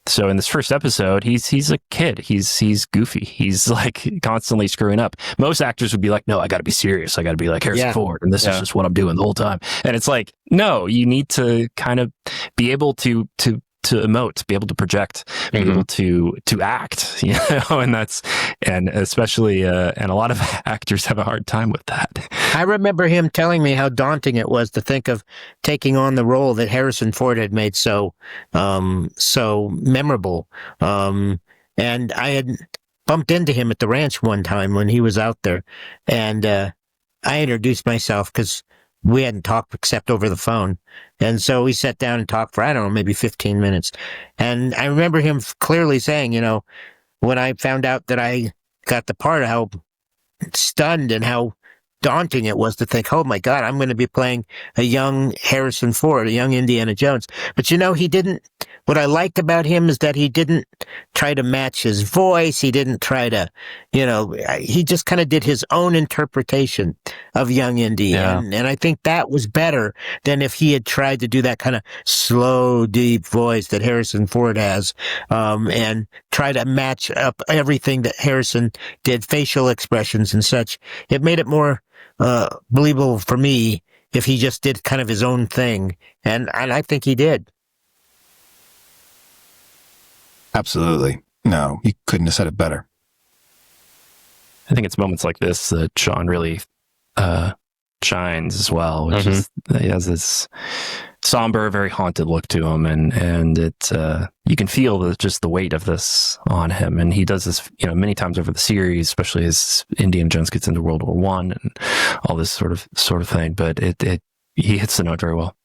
So in this first episode, he's a kid. He's goofy. He's like constantly screwing up. Most actors would be like, no, I got to be serious. I got to be like Harrison Ford, and this is just what I'm doing the whole time. And it's like, no, you need to kind of be able to emote, be able to project, be able to act, and especially, and a lot of actors have a hard time with that. I remember him telling me how daunting it was to think of taking on the role that Harrison Ford had made so memorable. And I had bumped into him at the ranch one time when he was out there, and I introduced myself because we hadn't talked except over the phone. And so we sat down and talked for, I don't know, maybe 15 minutes. And I remember him clearly saying, when I found out that I got the part, how stunned and how daunting it was to think, oh my God, I'm going to be playing a young Harrison Ford, a young Indiana Jones. But he didn't, what I liked about him is that he didn't try to match his voice. He didn't try to, he just kind of did his own interpretation of Young Indy. Yeah. And I think that was better than if he had tried to do that kind of slow, deep voice that Harrison Ford has, and try to match up everything that Harrison did, facial expressions and such. It made it more believable for me if he just did kind of his own thing. And I think he did. Absolutely. No, you couldn't have said it better. I think it's moments like this that Sean really shines as well, which is he has this somber, very haunted look to him, and it you can feel just the weight of this on him, and he does this many times over the series, especially as Indiana Jones gets into World War I and all this sort of thing. But he hits the note very well.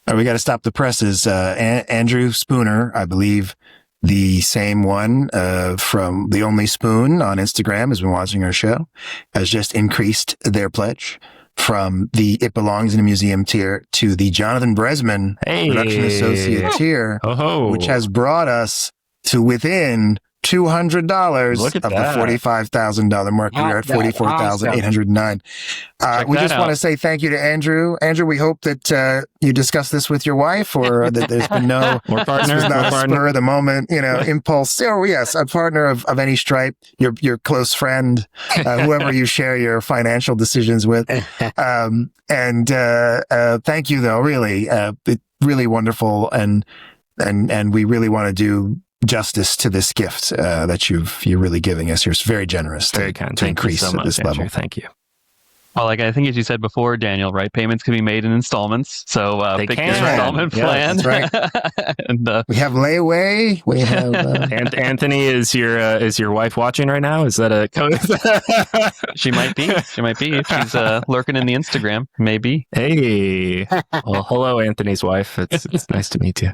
All right, we got to stop the presses. Andrew Spooner, I believe. The same one from The Only Spoon on Instagram has been watching our show, has just increased their pledge from the It Belongs in a Museum tier to the Jonathan Bresman Production Associate tier, which has brought us to within $200 of the $45,000 mark. We're at $44,809. We just want to say thank you to Andrew. Andrew, we hope that you discuss this with your wife, or that there's been no spur of the moment, impulse. Oh yes, a partner of any stripe, your close friend, whoever you share your financial decisions with. And thank you though, really, really wonderful, and we really want to do justice to this gift that you're really giving us. You're very generous, very kind to increase so at this level. Thank you. Well, I think as you said before, Daniel, right? Payments can be made in installments. So pick your installment plan. That's right. And, we have layaway. We have Anthony, is your wife watching right now? Is that a code? She might be. She's lurking in the Instagram. Maybe. Hey. Well, hello, Anthony's wife. It's nice to meet you.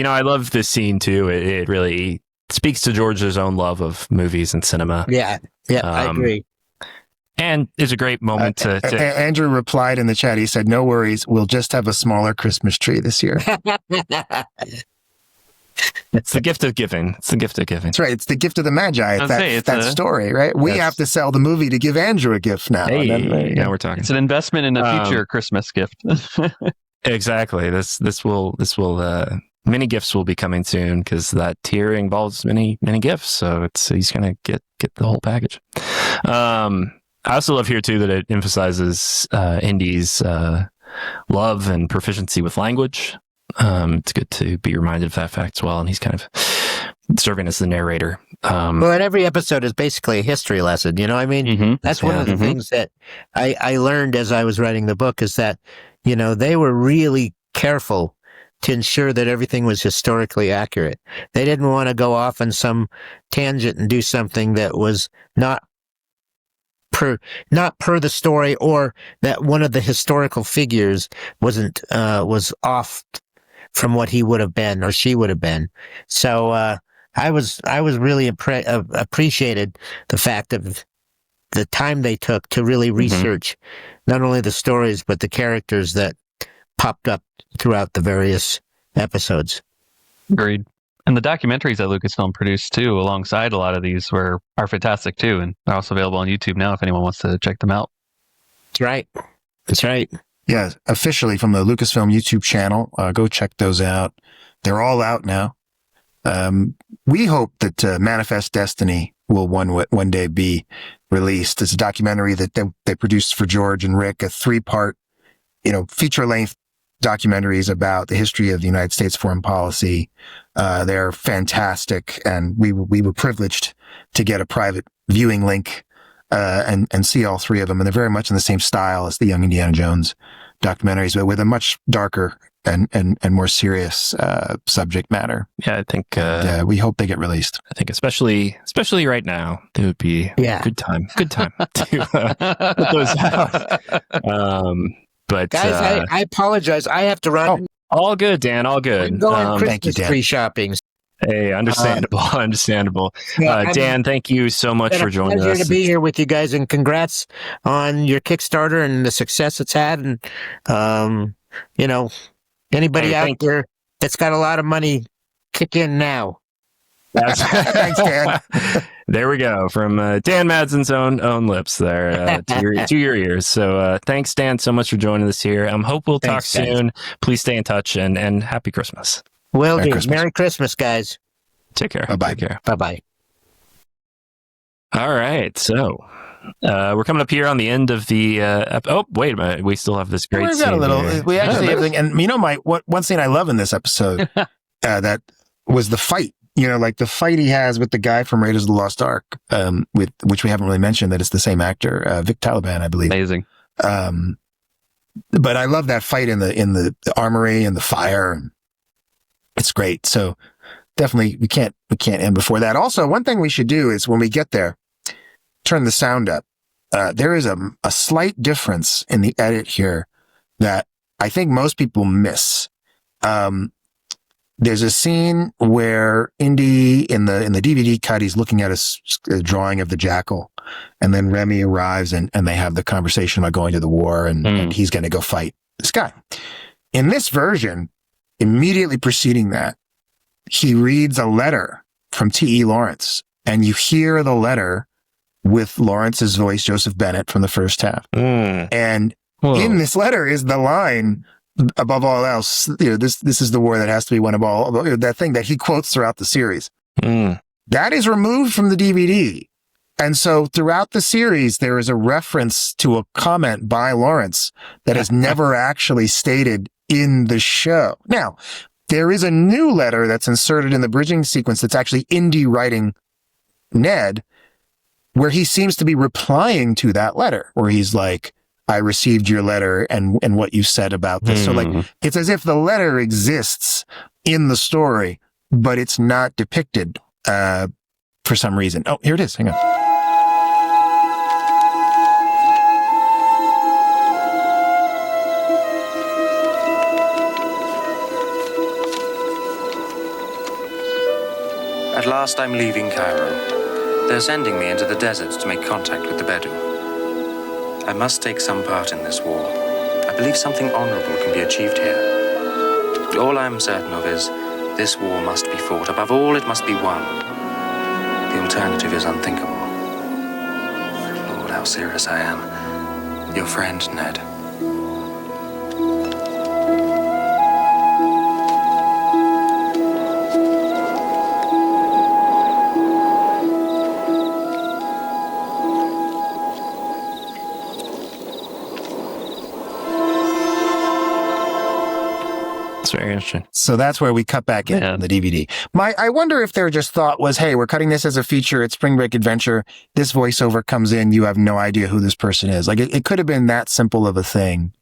I love this scene too. It really speaks to George's own love of movies and cinema. Yeah, I agree. And it's a great moment to... Andrew replied in the chat. He said, "No worries, we'll just have a smaller Christmas tree this year." It's the gift of giving. That's right. It's the gift of the Magi. That story, right? We have to sell the movie to give Andrew a gift now. Now we're talking. It's an investment in a future Christmas gift. Exactly. This will many gifts will be coming soon because that tier involves many gifts. So he's going to get the whole package. I also love here too that it emphasizes Indy's love and proficiency with language. It's good to be reminded of that fact as well. And he's kind of serving as the narrator. Well, and every episode is basically a history lesson. That's one of the things that I learned as I was writing the book is that, they were really careful to ensure that everything was historically accurate. They didn't want to go off on some tangent and do something that was not not per the story, or that one of the historical figures was off from what he would have been or she would have been. So I was really appreciated the fact of the time they took to really research not only the stories but the characters that popped up throughout the various episodes. Agreed. And the documentaries that Lucasfilm produced too, alongside a lot of these, are fantastic too, and they're also available on YouTube now if anyone wants to check them out. That's right. That's right. Yeah, officially from the Lucasfilm YouTube channel. Go check those out. They're all out now. We hope that Manifest Destiny will one day be released. It's a documentary that they produced for George and Rick, a 3-part, feature-length documentaries about the history of the United States foreign policy. They're fantastic, and we were privileged to get a private viewing link and see all 3 of them. And they're very much in the same style as the Young Indiana Jones documentaries, but with a much darker and more serious subject matter. Yeah, I think we hope they get released. I think especially right now, it would be a good time to put those out. But guys, I apologize. I have to run. All good, Dan. All good. I'm going thank you, Dan. Christmas tree shopping. Hey, understandable. Dan, thank you so much for joining us. Pleasure to be here with you guys, and congrats on your Kickstarter and the success it's had. And anybody out there that's got a lot of money, kick in now. Thanks, Dan. There we go, from Dan Madsen's own lips there to your ears. So thanks, Dan, so much for joining us here. Hope we'll talk soon. Please stay in touch, and happy Christmas. Will do. Merry Christmas, guys. Take care. Bye-bye. Take care. Bye-bye. All right, so we're coming up here on the end of the wait a minute, we still have this great scene here. We actually have, and one scene I love in this episode that was the fight. Like the fight he has with the guy from Raiders of the Lost Ark, with which we haven't really mentioned that it's the same actor, Vic Taliban, I believe. Amazing. But I love that fight in the armory and the fire. It's great. So definitely we can't end before that. Also, one thing we should do is when we get there, turn the sound up. There is a slight difference in the edit here that I think most people miss. There's a scene where Indy in the DVD cut, he's looking at a drawing of the Jackal, and then Remy arrives and they have the conversation about going to the war and he's going to go fight this guy. In this version, immediately preceding that, he reads a letter from T.E. Lawrence, and you hear the letter with Lawrence's voice, Joseph Bennett, from the first half. And in this letter is the line, above all else, this is the war that has to be won above all, that thing that he quotes throughout the series. That is removed from the DVD. And so throughout the series, there is a reference to a comment by Lawrence that is never actually stated in the show. Now, there is a new letter that's inserted in the bridging sequence that's actually Indy writing Ned, where he seems to be replying to that letter, where he's like, I received your letter and what you said about this. So it's as if the letter exists in the story, but it's not depicted for some reason. Oh, here it is. Hang on. At last I'm leaving Cairo. They're sending me into the deserts to make contact with the Bedou. I must take some part in this war. I believe something honorable can be achieved here. All I'm certain of is this war must be fought. Above all, it must be won. The alternative is unthinkable. Lord, how serious I am. Your friend, Ned. Very interesting. So that's where we cut back in the DVD. I wonder if their just thought was, hey, we're cutting this as a feature. It's Spring Break Adventure. This voiceover comes in. You have no idea who this person is. Like it could have been that simple of a thing.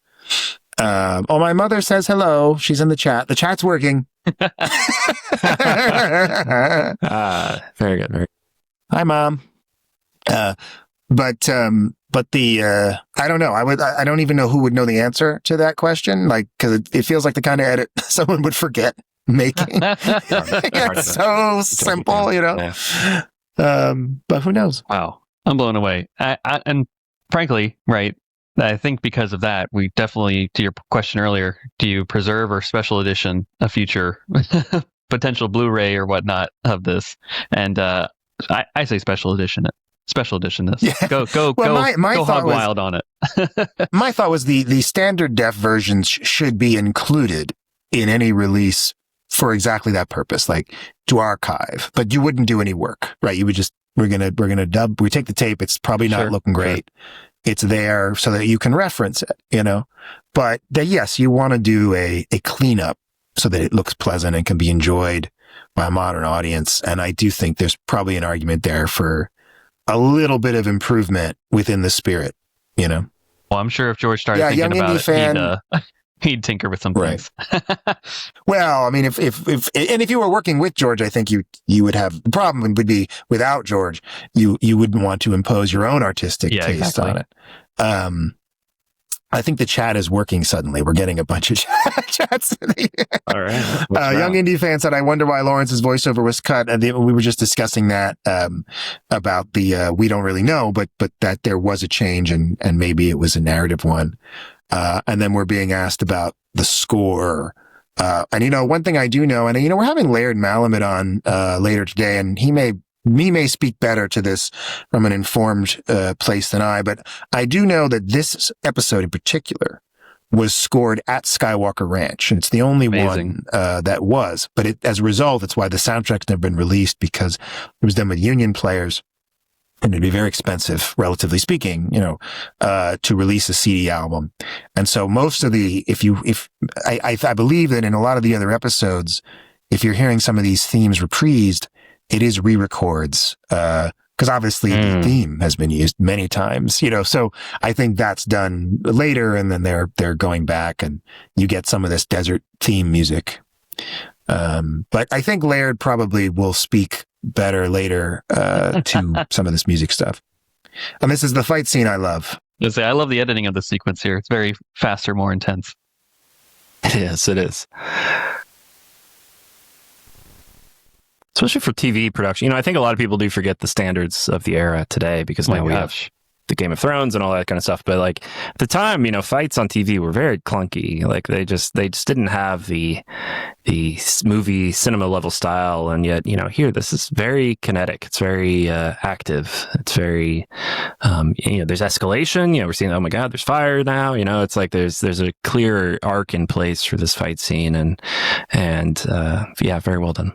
My mother says hello. She's in the chat. The chat's working. Very good. Hi, Mom. But But I don't know. I don't even know who would know the answer to that question. Like, because it feels like the kind of edit someone would forget making. It's so simple, you know. Yeah. But who knows? Wow, I'm blown away. And frankly, right. I think because of that, we definitely, to your question earlier, do you preserve or special edition a future potential Blu-ray or whatnot of this? And I say special edition it. Special edition this. Yeah. Go hog wild on it. My thought was the standard def versions should be included in any release for exactly that purpose, like to archive. But you wouldn't do any work, right? You would just we're gonna dub. We take the tape. It's probably not looking great. Sure. It's there so that you can reference it, you know. But yes, you want to do a cleanup so that it looks pleasant and can be enjoyed by a modern audience. And I do think there's probably an argument there for a little bit of improvement within the spirit, you know. Well, I'm sure if George started thinking Young about Indie it, fan, he'd tinker with some things. Well, I mean, if you were working with George, I think you would have the problem would be without George, you wouldn't want to impose your own artistic taste on it. I think the chat is working suddenly. We're getting a bunch of chats. All right. Young Indie fan said, I wonder why Lawrence's voiceover was cut. And we were just discussing that, about we don't really know, but that there was a change and maybe it was a narrative one. And then we're being asked about the score. And, you know, one thing I do know, and, you know, we're having Laird Malamud on, later today, and he may speak better to this from an informed, place than I, but I do know that this episode in particular was scored at Skywalker Ranch. And it's the only one, that was, but as a result, that's why the soundtrack's never been released, because it was done with union players. And it'd be very expensive, relatively speaking, you know, to release a CD album. And so most of I believe that in a lot of the other episodes, if you're hearing some of these themes reprised, it is re-records, because obviously the theme has been used many times, you know, so I think that's done later, and then they're going back and you get some of this desert theme music. But I think Laird probably will speak better later to some of this music stuff. And this is the fight scene I love. I love the editing of the sequence here. It's very faster, more intense. Yes, it is. Especially for TV production. You know, I think a lot of people do forget the standards of the era today, because now we have the Game of Thrones and all that kind of stuff. But like at the time, you know, fights on TV were very clunky. Like they just didn't have the movie cinema level style. And yet, you know, here, this is very kinetic. It's very active. It's very, you know, there's escalation. You know, we're seeing, oh my God, there's fire now. You know, it's like there's a clear arc in place for this fight scene. And yeah, very well done.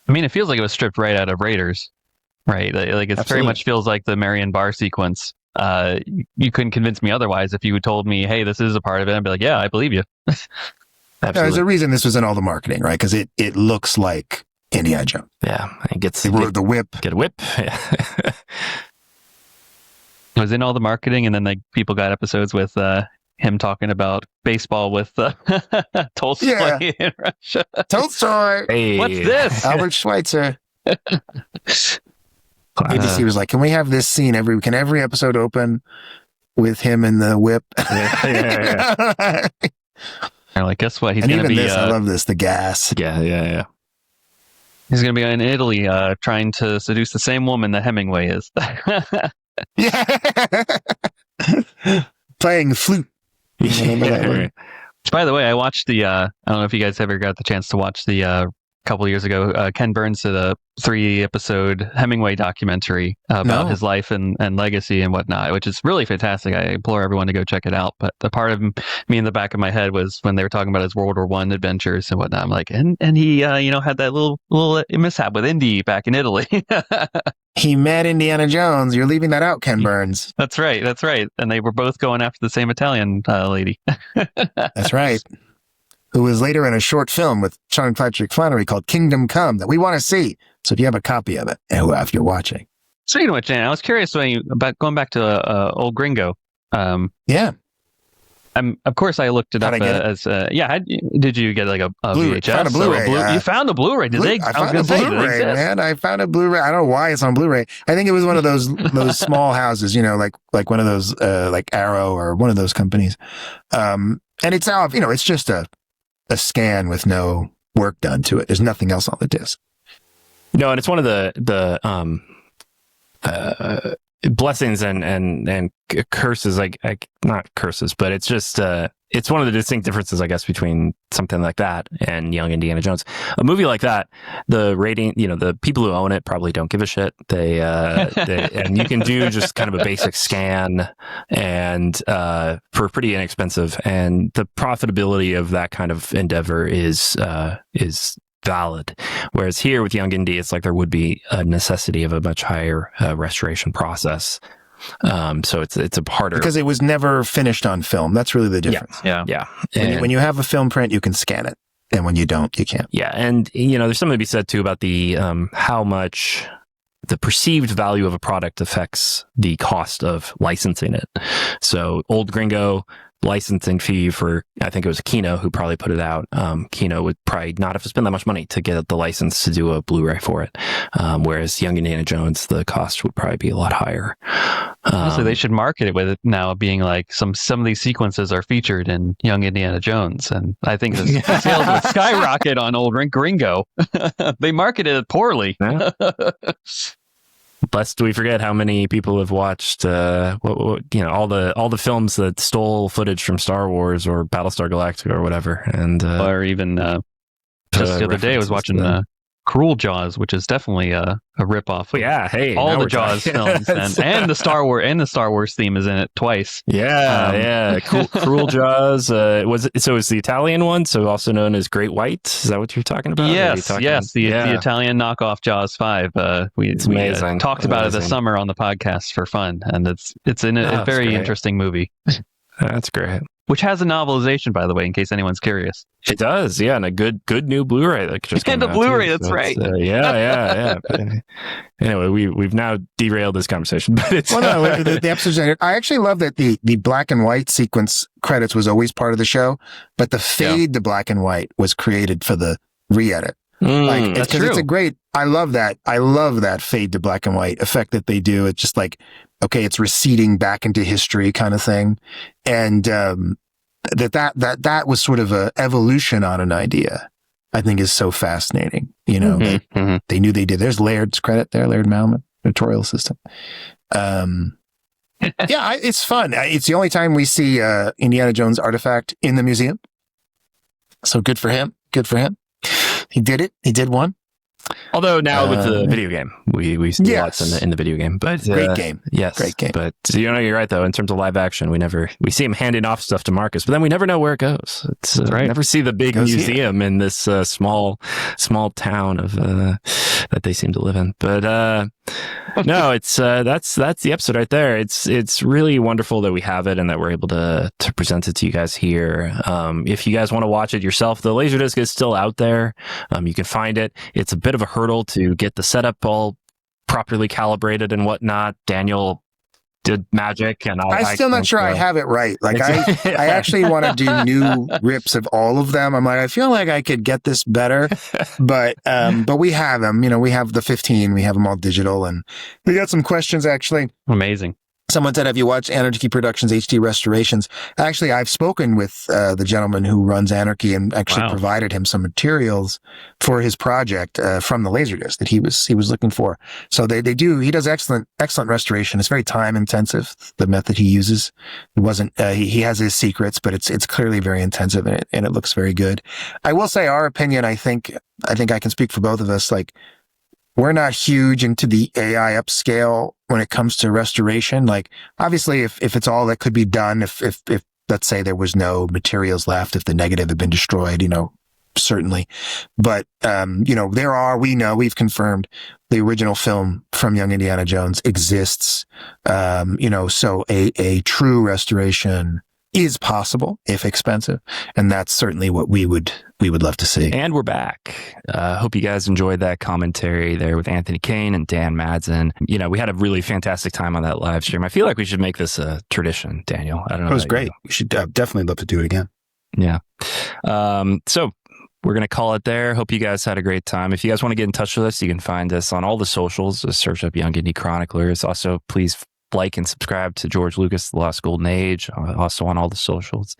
I mean, it feels like it was stripped right out of Raiders, right? Like it very much feels like the Marion Barr sequence. You couldn't convince me otherwise. If you had told me, hey, this is a part of it, I'd be like, yeah, I believe you. There's a reason this was in all the marketing, right? Because it looks like Indiana Jones. Yeah, the whip. Get a whip. Yeah. It was in all the marketing, and then like people got episodes with him talking about baseball with Tolstoy in Russia. Tolstoy. Hey. What's this? Albert Schweitzer. ABC was like, can we have this scene can every episode open with him in the whip? Yeah. They're like, guess what? He's going to be. I love this. The gas. Yeah. He's going to be in Italy, trying to seduce the same woman that Hemingway is. Yeah. Playing flute. By the way, I watched I don't know if you guys ever got the chance to watch the couple years ago, Ken Burns did a 3-episode Hemingway documentary about his life and legacy and whatnot, which is really fantastic. I implore everyone to go check it out. But the part of me in the back of my head was when they were talking about his World War I adventures and whatnot. I'm like, and he, had that little mishap with Indy back in Italy. He met Indiana Jones. You're leaving that out, Ken Burns. That's right. And they were both going after the same Italian lady. That's right. Who was later in a short film with Sean Patrick Flanery called Kingdom Come that we want to see. So if you have a copy of it, if you're watching. Speaking of which, Jan, I was curious about going back to Old Gringo. Yeah. Of course, I looked it up as did you get like a VHS? Found a Blu-ray. You found a Blu-ray? I found a Blu-ray, man. I found a Blu-ray. I don't know why it's on Blu-ray. I think it was one of those small houses, like one of those like Arrow or one of those companies. And it's out. It's just a scan with no work done to it. There's nothing else on the disc. No, and it's one of the blessings and curses, like not curses, but it's just it's one of the distinct differences, I guess, between something like that and Young Indiana Jones. A movie like that, the rating, the people who own it probably don't give a shit. They and you can do just kind of a basic scan and for pretty inexpensive, and the profitability of that kind of endeavor is valid. Whereas here with Young Indy, it's like there would be a necessity of a much higher restoration process. So it's a harder, because it was never finished on film. That's really the difference. Yeah. When you have a film print, you can scan it, and when you don't, you can't. Yeah, and there's something to be said too about the how much the perceived value of a product affects the cost of licensing it. So Old Gringo licensing fee for, I think it was Kino who probably put it out. Kino would probably not have to spend that much money to get the license to do a Blu-ray for it. Whereas Young Indiana Jones, the cost would probably be a lot higher. Honestly, they should market it with it now being like some of these sequences are featured in Young Indiana Jones, and I think the sales would skyrocket on Old Gringo. They marketed it poorly. Yeah. Lest we forget how many people have watched, all the films that stole footage from Star Wars or Battlestar Galactica or whatever, and or even just the other day I was watching Cruel Jaws, which is definitely a ripoff. Yeah, hey, all the Jaws films and the Star Wars theme is in it twice. Yeah, Cruel Jaws. It's the Italian one, so also known as Great White. Is that what you're talking about? Yes, the Italian knockoff Jaws 5. We amazing. Talked about it this summer on the podcast for fun, and it's a very interesting movie. That's great. Which has a novelization, by the way, in case anyone's curious. It does, yeah, and a good new Blu-ray that just came out. And a Blu-ray, that's right. Yeah. But anyway, we've now derailed this conversation, but it's the episodes. I actually love that the black and white sequence credits was always part of the show, but the fade to black and white was created for the re-edit. That's true. It's a great. I love that. I love that fade to black and white effect that they do. It's just like, okay, it's receding back into history kind of thing, and that was sort of a evolution on an idea. I think is so fascinating. They knew they did. There's Laird's credit there, Laird Malman, editorial assistant. It's fun. It's the only time we see Indiana Jones artifact in the museum. So good for him. He did it. He did one. Although now with the video game, we see lots in the video game. But great game. Yes, great game. But you're right though. In terms of live action, we see him handing off stuff to Marcus, but then we never know where it goes. It's right. We never see the big museum in this small town of that they seem to live in. But no, it's that's the episode right there. It's really wonderful that we have it and that we're able to present it to you guys here. If you guys want to watch it yourself, the LaserDisc is still out there. You can find it. It's a bit of a hurdle to get the setup all properly calibrated and whatnot. Daniel did magic, and I'm still not sure I have it right. Like I actually want to do new rips of all of them. I'm like, I feel like I could get this better, but we have them. We have the 15. We have them all digital, and we got some questions actually. Amazing. Someone said, have you watched Anarchy Productions HD restorations? Actually, I've spoken with the gentleman who runs Anarchy and actually provided him some materials for his project from the LaserDisc that he was looking for. So they do. He does excellent restoration. It's very time intensive. The method he uses. It wasn't. He has his secrets, but it's clearly very intensive and it looks very good. I will say our opinion. I think I can speak for both of us. Like, we're not huge into the AI upscale when it comes to restoration. Like, obviously, if it's all that could be done, if let's say there was no materials left, if the negative had been destroyed, certainly. But, we've confirmed the original film from Young Indiana Jones exists. So a true restoration is possible, if expensive. And that's certainly what we would love to see. And we're back. Hope you guys enjoyed that commentary there with Anthony Kane and Dan Madsen. You know, we had a really fantastic time on that live stream. I feel like we should make this a tradition, Daniel. I don't know. It was great. We should definitely love to do it again. Yeah. So we're going to call it there. Hope you guys had a great time. If you guys want to get in touch with us, you can find us on all the socials. Just search up Young Indy Chroniclers. Also, please like and subscribe to George Lucas, The Lost Golden Age, also on all the socials.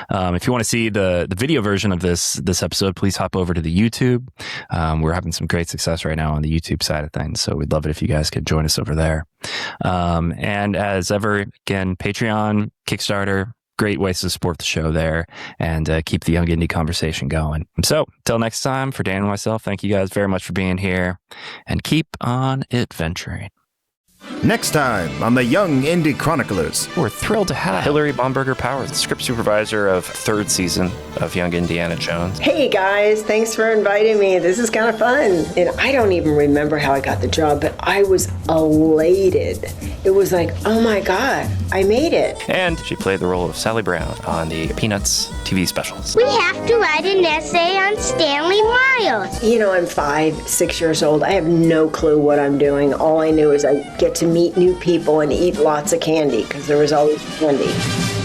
If you want to see the video version of this episode, please hop over to the YouTube. We're having some great success right now on the YouTube side of things, so we'd love it if you guys could join us over there. And as ever, again, Patreon, Kickstarter, great ways to support the show there and keep the Young Indy conversation going. So, till next time, for Dan and myself, thank you guys very much for being here, and keep on adventuring. Next time on the Young Indy Chroniclers. We're thrilled to have Hillary Bomberger Powers, the script supervisor of third season of Young Indiana Jones. Hey guys, thanks for inviting me. This is kind of fun. And I don't even remember how I got the job, but I was elated. It was like, oh my God, I made it. And she played the role of Sally Brown on the Peanuts TV specials. We have to write an essay on Stanley Miles. You know, I'm 5, 6 years old. I have no clue what I'm doing. All I knew is I get to meet new people and eat lots of candy because there was always candy.